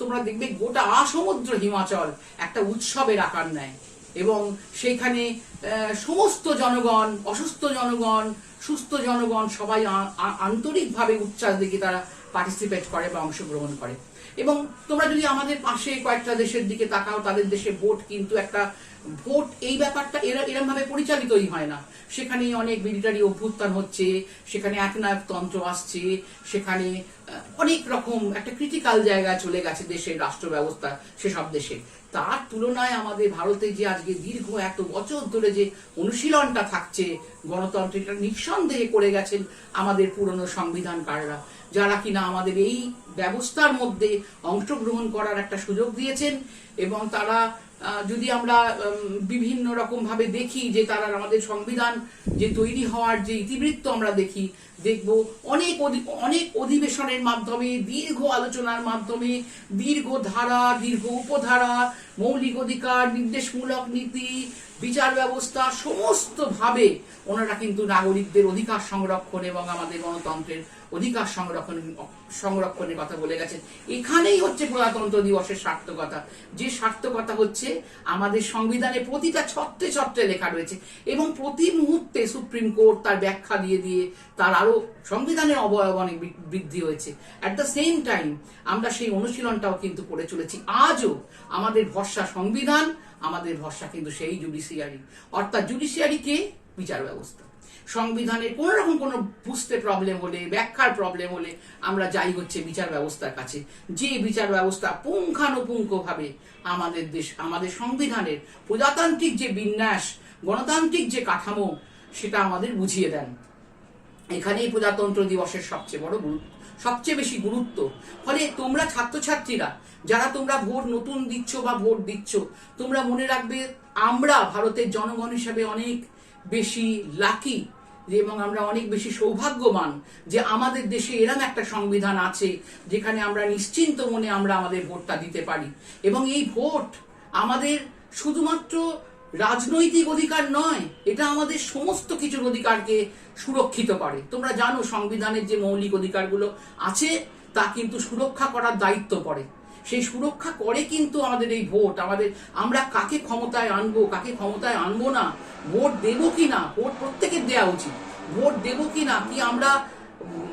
তোমরা দেখবে গোটা সমুদ্র হিমাচল একটা উৎসবের আকার নেয়, এবং সেইখানে সমস্ত জনগণ, অসুস্থ জনগণ, সুস্থ জনগণ সবাই আন্তরিকভাবে উচ্ছ্বাস দেখে তারা পার্টিসিপেট করে বা অংশগ্রহণ করে। এবং তোমরা যদি আমাদের পাশে কয়েকটা দেশের দিকে তাকাও, তাদের দেশে ভোট কিন্তু একটা ভোট, এই ব্যাপারটা এরম ভাবে পরিচালিতই হয় না। সেখানে অনেক মিলিটারি অভ্যুত্থান হচ্ছে, সেখানে একনায়কতন্ত্র আসছে, সেখানে অনেক রকম একটা ক্রিটিক্যাল জায়গায় চলে গেছে দেশের রাষ্ট্র ব্যবস্থা সেসব দেশে। তার তুলনায় আমাদের ভারতে যে আজকে দীর্ঘ এত বছর ধরে যে অনুশীলনটা থাকছে গণতন্ত্রটা, নিঃসন্দেহে করে গেছেন আমাদের পুরনো সংবিধানকাররা, যারা কিনা আমাদের এই ব্যবস্থার মধ্যে অংশগ্রহণ করার একটা সুযোগ দিয়েছেন। এবং তারা যদি আমরা বিভিন্ন রকম ভাবে দেখি যে তারা আমাদের সংবিধান যে তৈরি হওয়ার যে ইতিবৃত্ত আমরা দেখব অনেক অধিবেশনের মাধ্যমে, দীর্ঘ আলোচনার মাধ্যমে, দীর্ঘ ধারা, দীর্ঘ উপধারা, মৌলিক অধিকার, নির্দেশমূলক নীতি, বিচার ব্যবস্থা, সমস্ত ভাবে ওনারা কিন্তু নাগরিকদের অধিকার সংরক্ষণ এবং আমাদের গণতন্ত্রের অধিকার সংরক্ষণের কথা বলে গেছেন। এখানেই হচ্ছে প্রজাতন্ত্র দিবসের সার্থকতা, যে সার্থকতা হচ্ছে আমাদের সংবিধানে প্রতিটা ছত্রে ছত্রে লেখা রয়েছে, এবং প্রতি মুহূর্তে সুপ্রিম কোর্ট তার ব্যাখ্যা দিয়ে তার আরো সংবিধানের অবয়ব অনেক বৃদ্ধি হয়েছে। অ্যাট দ্য সেম টাইম আমরা সেই অনুশীলনটাও কিন্তু করে চলেছি। আজও আমাদের ভরসা সংবিধান, আমাদের ভরসা কিন্তু সেই জুডিশিয়ারি, অর্থাৎ জুডিশিয়ারি কে? বিচার ব্যবস্থা। সংবিধানের কোনো রকম কোনো বুঝতে প্রবলেম হলে, ব্যাখ্যার প্রবলেম হলে আমরা যাই হচ্ছে বিচার ব্যবস্থার কাছে, যে বিচার ব্যবস্থা পুঙ্খানুপুঙ্খভাবে আমাদের সংবিধানের প্রজাতান্ত্রিক যে বিন্যাস, গণতান্ত্রিক যে কাঠামো, সেটা আমাদের বুঝিয়ে দেন। এখানেই প্রজাতন্ত্র দিবসের সবচেয়ে বেশি গুরুত্ব। ফলে তোমরা ছাত্রছাত্রীরা যারা তোমরা ভোট নতুন দিচ্ছ বা ভোট দিচ্ছ, তোমরা মনে রাখবে আমরা ভারতের জনগণ হিসাবে অনেক বেশি লাকি এবং আমরা অনেক বেশি সৌভাগ্যবান যে আমাদের দেশে এরকম একটা সংবিধান আছে যেখানে আমরা নিশ্চিন্ত মনে আমরা আমাদের ভোটটা দিতে পারি। এবং এই ভোট আমাদের শুধুমাত্র রাজনৈতিক অধিকার নয়, এটা আমাদের সমস্ত কিছুর অধিকারকে সুরক্ষিত করে। তোমরা জানো সংবিধানের যে মৌলিক অধিকারগুলো আছে তা কিন্তু সুরক্ষা করার দায়িত্ব পড়ে। সেই সুরক্ষা করে কিন্তু আমাদের এই ভোট। আমরা কাকে ক্ষমতায় আনবো, কাকে ক্ষমতায় আনবো না, ভোট দেবো কিনা, ভোট প্রত্যেকের দেওয়া উচিত, ভোট দেবো কিনা, কি আমরা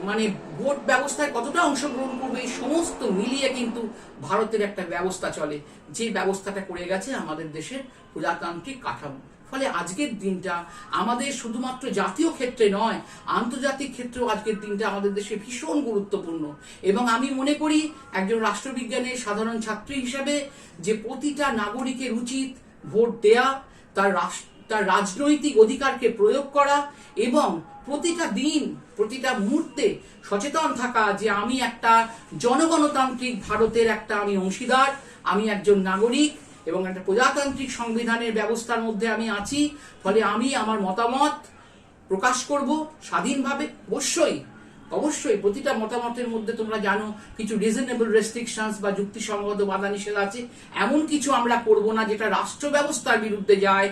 মানে ভোট ব্যবস্থায় কতটা অংশগ্রহণ করবে, এই সমস্ত মিলিয়ে কিন্তু ভারতের একটা ব্যবস্থা চলে, যে ব্যবস্থাটা করে গেছে আমাদের দেশের প্রজাতান্ত্রিক কাঠামো। ফলে আজকের দিনটা আমাদের শুধুমাত্র জাতীয় ক্ষেত্রে নয়, আন্তর্জাতিক ক্ষেত্রেও আজকের দিনটা আমাদের দেশে ভীষণ গুরুত্বপূর্ণ। এবং আমি মনে করি একজন রাষ্ট্রবিজ্ঞানের সাধারণ ছাত্রী হিসেবে যে প্রতিটা নাগরিকের উচিত ভোট দেয়া, তার রাজনৈতিক অধিকারকে প্রয়োগ করা এবং প্রতিটা দিন, প্রতিটা মুহূর্তে সচেতন থাকা যে আমি একটা জনগণতান্ত্রিক ভারতের একটা আমি অংশীদার, আমি একজন নাগরিক এবং একটা প্রজাতান্ত্রিক সংবিধানের ব্যবস্থার মধ্যে আমি আছি। ফলে আমি আমার মতামত প্রকাশ করব স্বাধীনভাবে। অবশ্যই প্রতিটা মতামতের মধ্যে তোমরা জানো কিছু রিজনেবল রেস্ট্রিকশনস বা যুক্তিসঙ্গত বাধা নিষেধ আছে। এমন কিছু আমরা করব না যেটা রাষ্ট্র ব্যবস্থার বিরুদ্ধে যায়,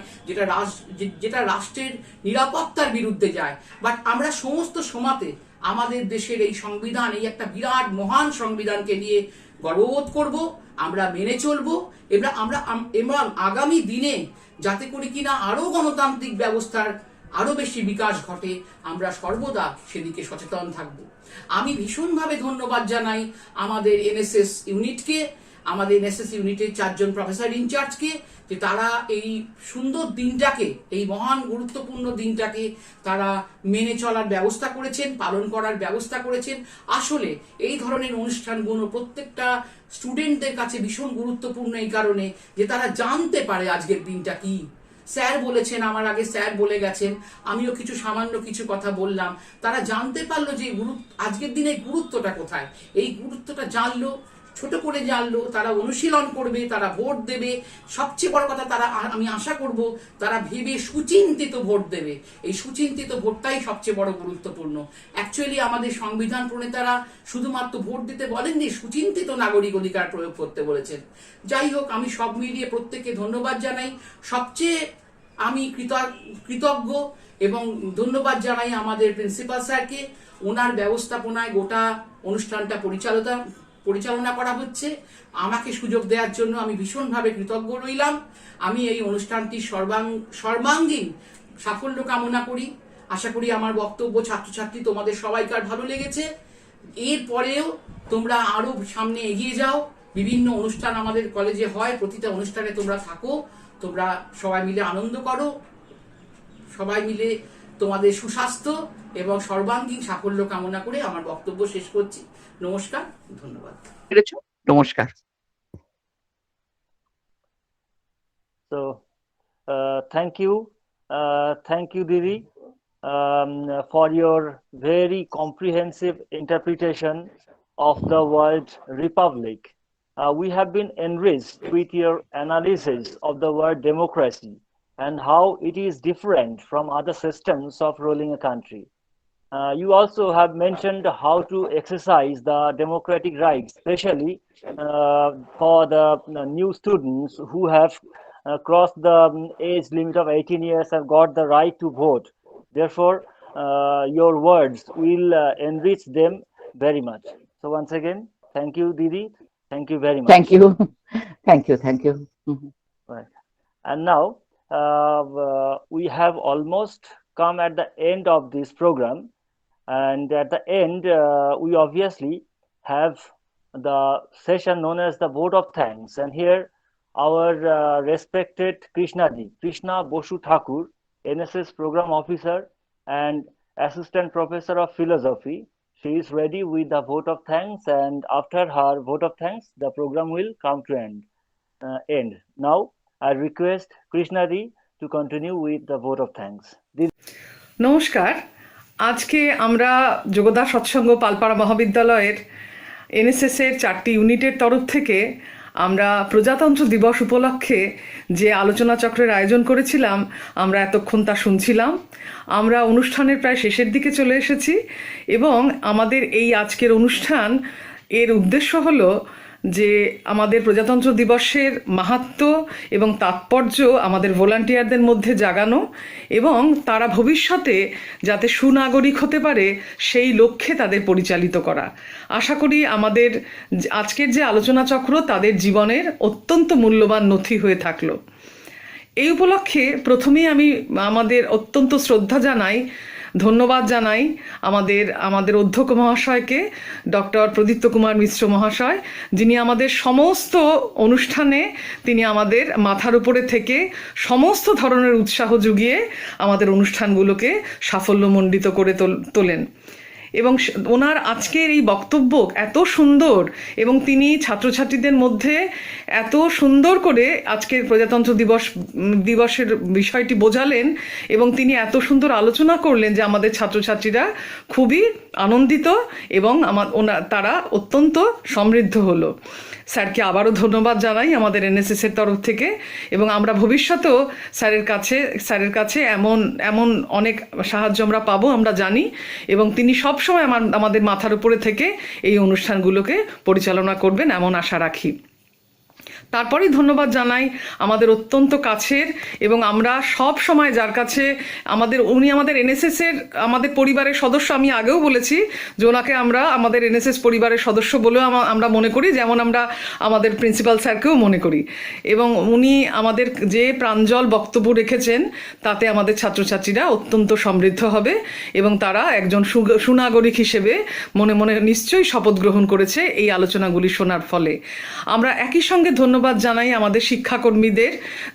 যেটা রাষ্ট্রের নিরাপত্তার বিরুদ্ধে যায়। বাট আমরা সমস্ত সময়তে আমাদের দেশের এই সংবিধান, এই একটা বিরাট মহান সংবিধানকে নিয়ে গর্ববোধ করব, আমরা মেনে চলবো এবং আগামী দিনে যাতে করে কিনা আরো গণতান্ত্রিক ব্যবস্থার আরো বেশি বিকাশ ঘটে, আমরা সর্বদা সেদিকে সচেতন থাকব। আমি ভীষণভাবে ধন্যবাদ জানাই আমাদের এনএসএস ইউনিটকে, আমাদের এনএসএস ইউনিটের 4 জন প্রফেসর ইনচার্জকে, যে তারা এই সুন্দর দিনটাকে, এই মহান গুরুত্বপূর্ণ দিনটাকে তারা মেনে চলার ব্যবস্থা করেছেন, পালন করার ব্যবস্থা করেছেন। আসলে এই ধরনের অনুষ্ঠানগুলো প্রত্যেকটা স্টুডেন্টদের কাছে ভীষণ গুরুত্বপূর্ণ এই কারণে যে তারা জানতে পারে আজকের দিনটা কি। স্যার বলেছেন, আমার আগে স্যার বলে গেছেন, আমিও সামান্য কিছু কথা বললাম, তারা জানতে পারলো যে আজকের দিনে গুরুত্বটা কোথায়। এই গুরুত্বটা জানলো, ছোট করে জানলো, তারা অনুশীলন করবে, তারা ভোট দেবে। সবচেয়ে বড় কথা, আমি আশা করব তারা ভেবে সুচিন্তিত ভোট দেবে। এই সুচিন্তিত ভোটটাই সবচেয়ে বড় গুরুত্বপূর্ণ। অ্যাকচুয়ালি আমাদের সংবিধান প্রণেতারা শুধুমাত্র ভোট দিতে বলেননি, সুচিন্তিত নাগরিক অধিকার প্রয়োগ করতে বলেছেন। যাই হোক, আমি সব মিলিয়ে প্রত্যেককে ধন্যবাদ জানাই। সবচেয়ে আমি কৃতজ্ঞ এবং ধন্যবাদ জানাই আমাদের প্রিন্সিপাল স্যারকে। ওনার ব্যবস্থাপনায় গোটা অনুষ্ঠানটা পরিচালনা করা হচ্ছে, আমাকে সুযোগ দেওয়ার জন্য আমি ভীষণভাবে কৃতজ্ঞ রইলাম। আমি এই অনুষ্ঠানটির সর্বাঙ্গীন সাফল্য কামনা করি। আশা করি আমার বক্তব্য ছাত্রছাত্রী তোমাদের সবাইকার ভালো লেগেছে। এরপরেও তোমরা আরো সামনে এগিয়ে যাও। বিভিন্ন অনুষ্ঠান আমাদের কলেজে হয়, প্রতিটা অনুষ্ঠানে তোমরা থাকো, তোমরা সবাই মিলে আনন্দ করো, সবাই মিলে তোমাদের সুস্বাস্থ্য এবং সর্বাঙ্গীন সাফল্য কামনা করে আমার বক্তব্য শেষ করছি। নমস্কার, ধন্যবাদ। নমস্কার। So, thank you, Didi, for your very comprehensive interpretation of the word republic. We have been enriched with your analysis of the word democracy and how it is different from other systems of ruling a country. You also have mentioned how to exercise the democratic rights, especially for the new students who have crossed the age limit of 18 years, have got the right to vote. Therefore, your words will enrich them very much. So once again, thank you, Didi. Thank you very much. Thank you. Right. And now we have almost come at the end of this program. And at the end, we obviously have the session known as the vote of thanks. And here, our respected Krishna Bosu Thakur, NSS program officer and Assistant Professor of Philosophy. She is ready with the vote of thanks, and after her vote of thanks, the program will come to end. Now, I request Krishna Di to continue with the vote of thanks. নমস্কার। আজকে আমরা যোগদা সৎসঙ্গ পালপাড়া মহাবিদ্যালয়ের NSS এর 4টি ইউনিটের তরফ থেকে আমরা প্রজাতন্ত্র দিবস উপলক্ষে যে আলোচনা চক্রের আয়োজন করেছিলাম, আমরা এতক্ষণ তা শুনছিলাম। আমরা অনুষ্ঠানের প্রায় শেষের দিকে চলে এসেছি এবং আমাদের এই আজকের অনুষ্ঠান এর উদ্দেশ্য হলো যে আমাদের প্রজাতন্ত্র দিবসের মাহাত্ম্য এবং তাৎপর্য আমাদের ভলান্টিয়ারদের মধ্যে জাগানো এবং তারা ভবিষ্যতে যাতে সুনাগরিক হতে পারে সেই লক্ষ্যে তাদের পরিচালিত করা। আশা করি আমাদের আজকের যে আলোচনা চক্র তাদের জীবনের অত্যন্ত মূল্যবান নথি হয়ে থাকলো। এই উপলক্ষে প্রথমেই আমি আমাদের অত্যন্ত শ্রদ্ধা জানাই, ধন্যবাদ জানাই আমাদের অধ্যক্ষ মহাশয়কে, ডক্টর প্রদীপ্ত কুমার মিশ্র মহাশয়, যিনি আমাদের সমস্ত অনুষ্ঠানে তিনি আমাদের মাথার উপরে থেকে সমস্ত ধরনের উৎসাহ জুগিয়ে আমাদের অনুষ্ঠানগুলোকে সাফল্যমণ্ডিত করে তোলেন। এবং ওনার আজকের এই বক্তব্য এত সুন্দর এবং তিনি ছাত্রছাত্রীদের মধ্যে এত সুন্দর করে আজকের প্রজাতন্ত্র দিবসের বিষয়টি বোঝালেন এবং তিনি এত সুন্দর আলোচনা করলেন যে আমাদের ছাত্রছাত্রীরা খুবই আনন্দিত এবং তারা অত্যন্ত সমৃদ্ধ হলো। স্যারকে আবারও ধন্যবাদ জানাই আমাদের এনএসএস এর তরফ থেকে এবং আমরা ভবিষ্যতেও স্যারের কাছে এমন অনেক সাহায্য আমরা পাবো আমরা জানি এবং তিনি সবসময় আমাদের মাথার উপরে থেকে এই অনুষ্ঠানগুলোকে পরিচালনা করবেন এমন আশা রাখি। তারপরেই ধন্যবাদ জানাই আমাদের অত্যন্ত কাছের এবং আমরা সব সময় যার কাছে উনি আমাদের এনএসএস এর আমাদের পরিবারের সদস্য। আমি আগেও বলেছি যে ওনাকে আমরা আমাদের এনএসএস পরিবারের সদস্য বলেও আমরা মনে করি, যেমন আমরা আমাদের প্রিন্সিপাল স্যারকেও মনে করি। এবং উনি আমাদের যে প্রাঞ্জল বক্তব্য রেখেছেন তাতে আমাদের ছাত্রছাত্রীরা অত্যন্ত সমৃদ্ধ হবে এবং তারা একজন সুনাগরিক হিসেবে মনে মনে নিশ্চয়ই শপথ গ্রহণ করেছে এই আলোচনাগুলি শোনার ফলে। আমরা একই সঙ্গে ধন্যবাদ জানাই আমাদের শিক্ষাকর্মীদের,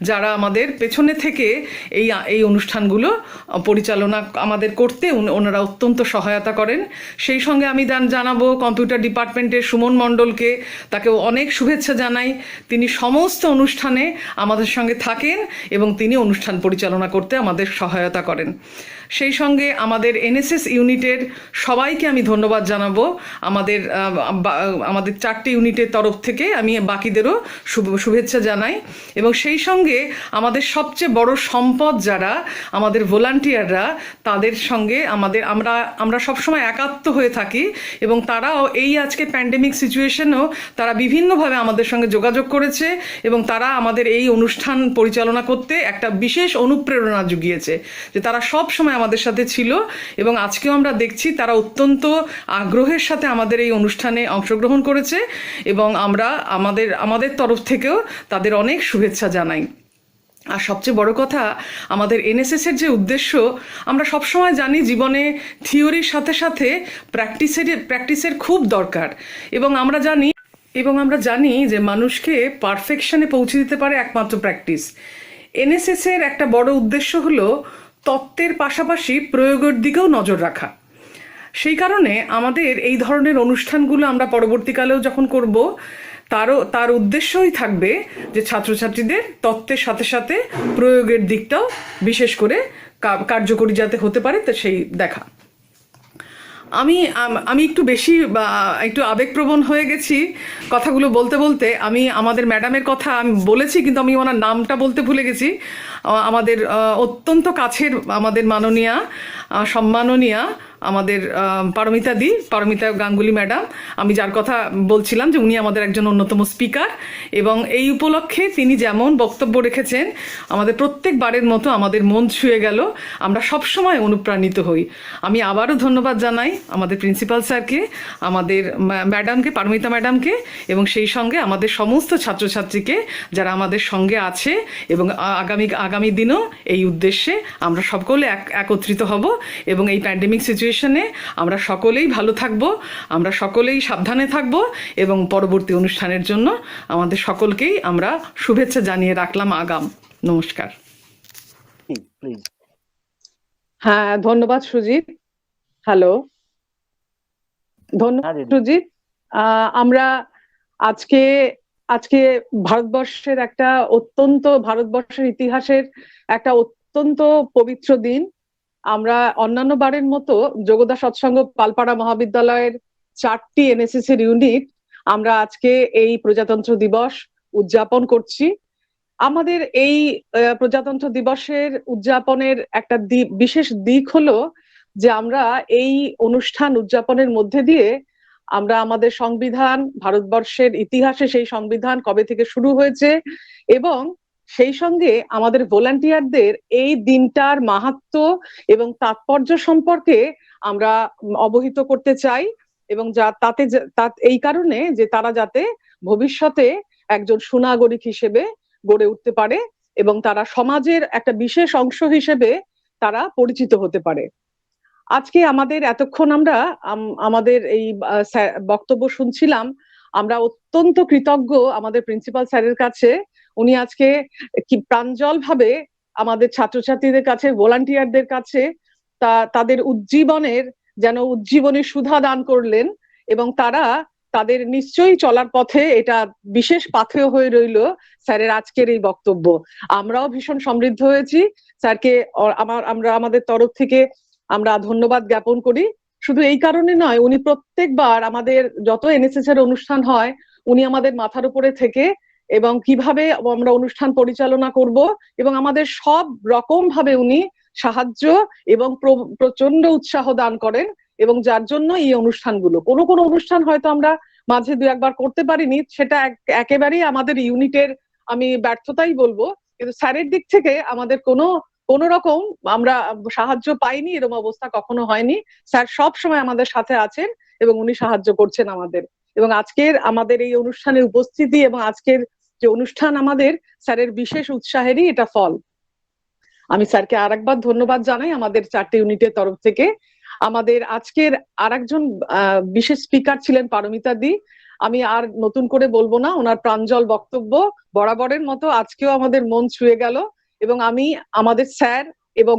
যারা আমাদের পেছনে থেকে এই অনুষ্ঠানগুলো পরিচালনা আমাদের করতে ওনারা অত্যন্ত সহায়তা করেন। সেই সঙ্গে আমি জানাবো কম্পিউটার ডিপার্টমেন্টের সুমন মণ্ডলকে, তাকে অনেক শুভেচ্ছা জানাই। তিনি সমস্ত অনুষ্ঠানে আমাদের সঙ্গে থাকেন এবং তিনি অনুষ্ঠান পরিচালনা করতে আমাদের সহায়তা করেন। সেই সঙ্গে আমাদের এনএসএস ইউনিটের সবাইকে আমি ধন্যবাদ জানাবো। আমাদের 4টি ইউনিটের তরফ থেকে আমি বাকিদেরও শুভেচ্ছা জানাই এবং সেই সঙ্গে আমাদের সবচেয়ে বড় সম্পদ যারা আমাদের ভলান্টিয়াররা, তাদের সঙ্গে আমরা সবসময় একাত্ম হয়ে থাকি এবং তারাও এই আজকে প্যান্ডেমিক সিচুয়েশনেও তারা বিভিন্নভাবে আমাদের সঙ্গে যোগাযোগ করেছে এবং তারা আমাদের এই অনুষ্ঠান পরিচালনা করতে একটা বিশেষ অনুপ্রেরণা জুগিয়েছে, যে তারা সব সময় আমাদের সাথে ছিল এবং আজকেও আমরা দেখছি তারা অত্যন্ত আগ্রহের সাথে আমাদের এই অনুষ্ঠানে অংশগ্রহণ করেছে এবং আমরা আমাদের তরফ থেকেও তাদের অনেক শুভেচ্ছা জানাই। আর সবচেয়ে বড় কথা, আমাদের এনএসএস এর যে উদ্দেশ্য, আমরা সবসময় জানি জীবনে থিওরির সাথে সাথে প্র্যাকটিসের খুব দরকার এবং আমরা জানি যে মানুষকে পারফেকশনে পৌঁছে দিতে পারে একমাত্র প্র্যাকটিস। এনএসএস এর একটা বড় উদ্দেশ্য হলো তত্ত্বের পাশাপাশি প্রয়োগের দিকেও নজর রাখা। সেই কারণে আমাদের এই ধরনের অনুষ্ঠানগুলো আমরা পরবর্তীকালেও যখন করব তার উদ্দেশ্যই থাকবে যে ছাত্রছাত্রীদের তত্ত্বের সাথে সাথে প্রয়োগের দিকটাও বিশেষ করে কার্যকরী যাতে হতে পারে তা সেই দেখা। আমি একটু আবেগপ্রবণ হয়ে গেছি কথাগুলো বলতে বলতে। আমি আমাদের ম্যাডামের কথা আমি বলেছি কিন্তু আমি ওনার নামটা বলতে ভুলে গেছি। আমাদের অত্যন্ত কাছের আমাদের মাননীয়া সম্মাননীয়া আমাদের পারমিতা গাঙ্গুলি ম্যাডাম, আমি যার কথা বলছিলাম যে উনি আমাদের একজন অন্যতম স্পিকার এবং এই উপলক্ষে তিনি যেমন বক্তব্য রেখেছেন আমাদের প্রত্যেকবারের মতো আমাদের মন ছুঁয়ে গেল, আমরা সবসময় অনুপ্রাণিত হই। আমি আবারও ধন্যবাদ জানাই আমাদের প্রিন্সিপাল স্যারকে, আমাদের ম্যাডামকে, পারমিতা ম্যাডামকে এবং সেই সঙ্গে আমাদের সমস্ত ছাত্রছাত্রীকে যারা আমাদের সঙ্গে আছে এবং আগামী দিনও এই উদ্দেশ্যে আমরা সকলে একত্রিত হব এবং এই প্যান্ডেমিক সিচুয়েশনে আমরা সকলেই ভালো থাকব, আমরা সকলেই সাবধানে থাকব এবং পরবর্তী অনুষ্ঠানের জন্য আমাদের সকলকেই আমরা শুভেচ্ছা জানিয়ে রাখলাম আগাম। নমস্কার। হ্যাঁ, ধন্যবাদ সুজিত। হ্যালো, ধন্যবাদ হ্যাঁ দিদি। সুজিত। আমরা আজকে আজকে ভারতবর্ষের ইতিহাসের একটা অত্যন্ত পবিত্র দিন। আমরা অন্যান্য বারের মতো যোগদা সৎসঙ্গ পালপাড়া মহাবিদ্যালয়ের 4টি এনএসএস এর ইউনিট আমরা আজকে এই প্রজাতন্ত্র দিবস উদযাপন করছি। আমাদের এই প্রজাতন্ত্র দিবসের উদযাপনের একটা বিশেষ দিক হলো যে আমরা এই অনুষ্ঠান উদযাপনের মধ্যে দিয়ে আমরা আমাদের সংবিধান, ভারতবর্ষের ইতিহাসে সেই সংবিধান কবে থেকে শুরু হয়েছে এবং সেই সঙ্গে আমাদের ভলান্টিয়ারদের এই দিনটার মাহাত্ম্য এবং তাৎপর্য সম্পর্কে আমরা অবহিত করতে চাই এবং এই কারণে যে তারা যাতে ভবিষ্যতে একজন সুনাগরিক হিসেবে গড়ে উঠতে পারে এবং তারা সমাজের একটা বিশেষ অংশ হিসেবে তারা পরিচিত হতে পারে। আজকে আমাদের এতক্ষণ আমরা আমাদের এই বক্তব্য শুনছিলাম। আমরা অত্যন্ত কৃতজ্ঞ আমাদের প্রিন্সিপাল স্যারের কাছে। উনি আজকে কি প্রাঞ্জল ভাবে আমাদের ছাত্রছাত্রীদের কাছে, ভলান্টিয়ারদের কাছে তাদের উজ্জীবনী সুধা দান করলেন এবং তাদের নিশ্চয়ই চলার পথে এটা বিশেষ পাথেয় হয়ে রইল স্যারের আজকের এই বক্তব্য। আমরাও ভীষণ সমৃদ্ধ হয়েছি। স্যারকে আমরা আমাদের তরফ থেকে আমরা ধন্যবাদ জ্ঞাপন করি। শুধু এই কারণে নয়, উনি প্রত্যেকবার আমাদের যত এনএসএস এর অনুষ্ঠান হয় উনি আমাদের মাথার উপরে থেকে এবং কিভাবে আমরা অনুষ্ঠান পরিচালনা করব এবং আমাদের সব রকম ভাবে উনি সাহায্য এবং প্রচন্ড উৎসাহ দান করেন এবং যার জন্য এই অনুষ্ঠানগুলো কোনো অনুষ্ঠান হয়তো আমরা মাঝে দু একবার করতে পারিনি, সেটা একেবারেই আমাদের ইউনিটের আমি ব্যর্থতাই বলবো, কিন্তু স্যারের দিক থেকে আমাদের কোন রকম আমরা সাহায্য পাইনি, এরকম অবস্থা কখনো হয়নি। স্যার সব সময় আমাদের সাথে আছেন এবং উনি সাহায্য করছেন আমাদের। এবং আজকের আমাদের এই অনুষ্ঠানে উপস্থিতি এবং আজকের যে অনুষ্ঠান আমাদের স্যারের বিশেষ উৎসাহেরই এটা ফল। আমি স্যারকে আরেকবার ধন্যবাদ জানাই আমাদের 4টে ইউনিটের তরফ থেকে। আমাদের আজকের আরেকজন বিশেষ স্পিকার ছিলেন পারমিতা দি। আমি আর নতুন করে বলবো না, ওনার প্রাঞ্জল বক্তব্য বরাবরের মতো আজকেও আমাদের মন ছুঁয়ে গেল এবং আমি আমাদের স্যার এবং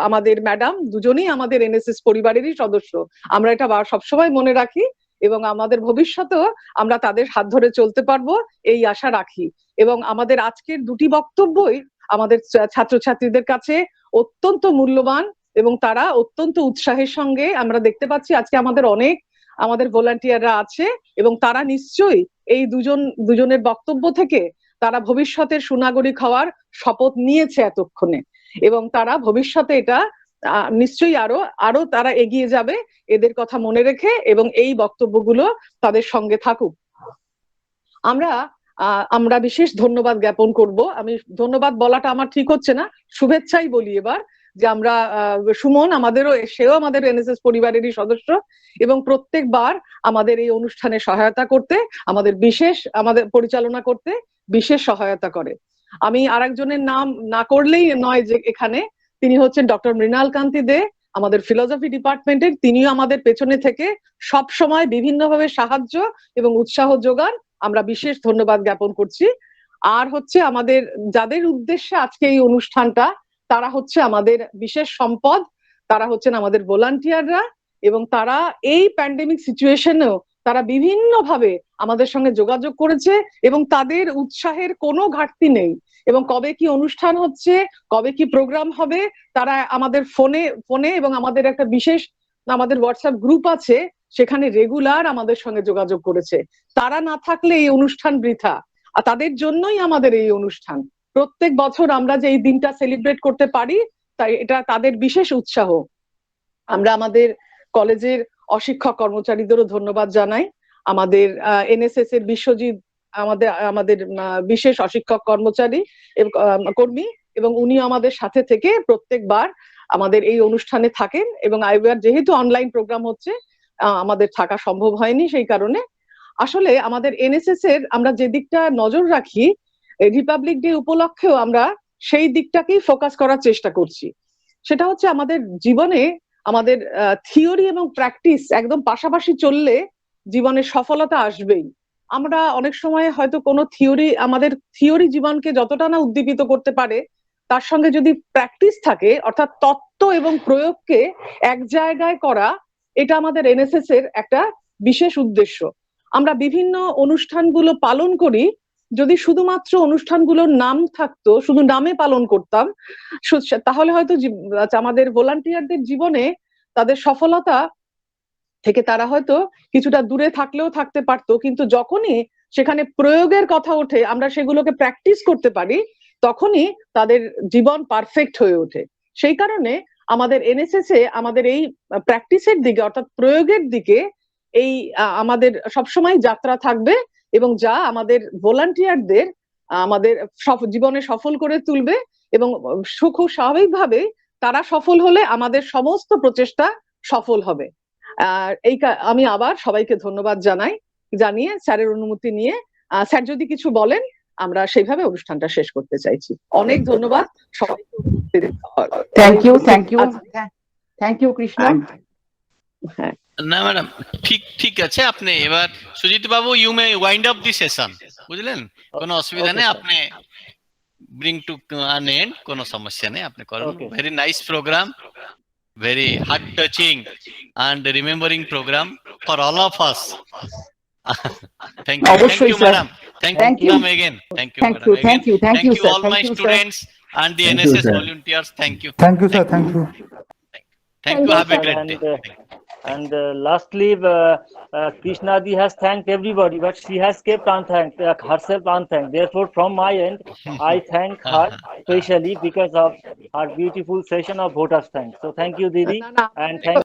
আমাদের ম্যাডাম দুজনেই আমাদের এনএসএস পরিবারেরই সদস্য। আমরা এটা সবসময় মনে রাখি এবং আমাদের ভবিষ্যতেও আমরা তাদের হাত ধরে চলতে পারবো এই আশা রাখি। এবং আমাদের আজকের দুটি বক্তব্যই আমাদের ছাত্রছাত্রীদের কাছে অত্যন্ত মূল্যবান এবং তারা অত্যন্ত উৎসাহের সঙ্গে আমরা দেখতে পাচ্ছি আজকে আমাদের ভলান্টিয়াররা আছে এবং তারা নিশ্চয়ই এই দুজনের বক্তব্য থেকে তারা ভবিষ্যতের সুনাগরিক হওয়ার শপথ নিয়েছে এতক্ষণে এবং তারা ভবিষ্যতে এটা নিশ্চয়ই আরো তারা এগিয়ে যাবে এদের কথা মনে রেখে এবং এই বক্তব্যগুলো তাদের সঙ্গে থাকুক। আমরা বিশেষ ধন্যবাদ জ্ঞাপন করব। আমি ধন্যবাদ বলাটা আমার ঠিক হচ্ছে না, শুভেচ্ছাই বলি এবার, যে আমরা সুমন সেও আমাদের এনএসএস পরিবারেরই সদস্য এবং প্রত্যেকবার আমাদের এই অনুষ্ঠানে সহায়তা করতে আমাদের পরিচালনা করতে বিশেষ সহায়তা করে। আমি আরেকজনের নাম না করলেই নয় যে এখানে তিনি হচ্ছেন ডক্টর মৃণাল কান্তি দে, আমাদের ফিলোসফি ডিপার্টমেন্টের। তিনিও আমাদের পেছনে থেকে সব সময় বিভিন্নভাবে সাহায্য এবং উৎসাহ যোগান। আমরা বিশেষ ধন্যবাদ জ্ঞাপন করছি। আর হচ্ছে আমাদের যাদের উদ্দেশ্যে আজকে এই অনুষ্ঠানটা, তারা হচ্ছে আমাদের বিশেষ সম্পদ, তারা হচ্ছেন আমাদের ভলান্টিয়াররা এবং তারা এই প্যান্ডেমিক সিচুয়েশনেও তারা বিভিন্নভাবে আমাদের সঙ্গে যোগাযোগ করেছে এবং তাদের উৎসাহের কোনো ঘাটতি নেই এবং কবে কি অনুষ্ঠান হচ্ছে, কবে কি প্রোগ্রাম হবে, তারা আমাদের ফোনে এবং আমাদের একটা বিশেষ আমাদের হোয়াটসঅ্যাপ গ্রুপ আছে, সেখানে রেগুলার আমাদের সঙ্গে যোগাযোগ করেছে। তারা না থাকলে এই অনুষ্ঠান বৃথা, আর তাদের জন্যই আমাদের এই অনুষ্ঠান। প্রত্যেক বছর আমরা যে এই দিনটা সেলিব্রেট করতে পারি, তাই এটা তাদের বিশেষ উৎসাহ। আমরা আমাদের কলেজের অশিক্ষক কর্মচারীদেরও ধন্যবাদ জানাই। আমাদের এনএসএস এর বিশ্বজিৎ আমাদের বিশেষ অশিক্ষক কর্মী এবং উনি আমাদের সাথে থেকে প্রত্যেকবার আমাদের এই অনুষ্ঠানে থাকেন এবং যেহেতু অনলাইন প্রোগ্রাম হচ্ছে আমাদের থাকা সম্ভব হয়নি, সেই কারণে আসলে আমাদের এনএসএস এর আমরা যে দিকটা নজর রাখি, রিপাবলিক ডে উপলক্ষেও আমরা সেই দিকটাকেই ফোকাস করার চেষ্টা করছি। সেটা হচ্ছে আমাদের জীবনে আমাদের থিওরি এবং প্র্যাকটিস একদম পাশাপাশি চললে জীবনে সফলতা আসবেই। আমরা অনেক সময় হয়তো কোনো আমাদের থিওরি জীবনকে যতটা না উদ্দীপিত করতে পারে, তার সঙ্গে যদি প্র্যাকটিস থাকে, অর্থাৎ তত্ত্ব এবং প্রয়োগকে এক জায়গায় করা, এটা আমাদের এনএসএস এর একটা বিশেষ উদ্দেশ্য। আমরা বিভিন্ন অনুষ্ঠানগুলো পালন করি, যদি শুধুমাত্র অনুষ্ঠানগুলোর নাম থাকতো, শুধু নামে পালন করতাম, তাহলে হয়তো আমাদের ভলান্টিয়ারদের জীবনে তাদের সফলতা থেকে তারা হয়তো কিছুটা দূরে থাকলেও থাকতে পারতো, কিন্তু যখনই সেখানে প্রয়োগের কথা ওঠে, আমরা সেগুলোকে প্র্যাকটিস করতে পারি, তখনই তাদের জীবন পারফেক্ট হয়ে ওঠে। সেই কারণে আমাদের এনএসএস এ আমাদের এই প্র্যাকটিসের দিকে, অর্থাৎ প্রয়োগের দিকে এই আমাদের সবসময় যাত্রা থাকবে, এবং যা আমাদের ভলান্টিয়ারদের আমাদের জীবনে সফল করে তুলবে, এবং খুব স্বাভাবিকভাবে তারা সফল হলে আমাদের সমস্ত প্রচেষ্টা সফল হবে। এই আমি আবার সবাইকে ধন্যবাদ জানিয়ে স্যারের অনুমতি নিয়ে স্যার যদি কিছু বলেন, আমরা সেইভাবে অনুষ্ঠানটা শেষ করতে চাইছি। অনেক ধন্যবাদ সবাইকে। Thank you Krishna. হ্যাঁ না ম্যাডাম, ঠিক আছে। আপনি এবার Sujit babu, you may wind up the session, বুঝলেন? কোনো অসুবিধা নেই, আপনি ব্রিং টু অ্যান এন্ড, কোনো সমস্যা নেই, আপনি করুন। Very nice program, very heart touching and remembering program for all of us. Thank you madam, thank you madam again, thank you madam again. Thank you all my students and the NSS volunteers. Thank you sir, thank you, have a great day. And lastly, Krishnadi has thanked everybody, but she has kept unthanked, herself unthanked. Therefore, from my end, I thank her specially because of her beautiful session of voters' thanks. So thank you, Didi, and thank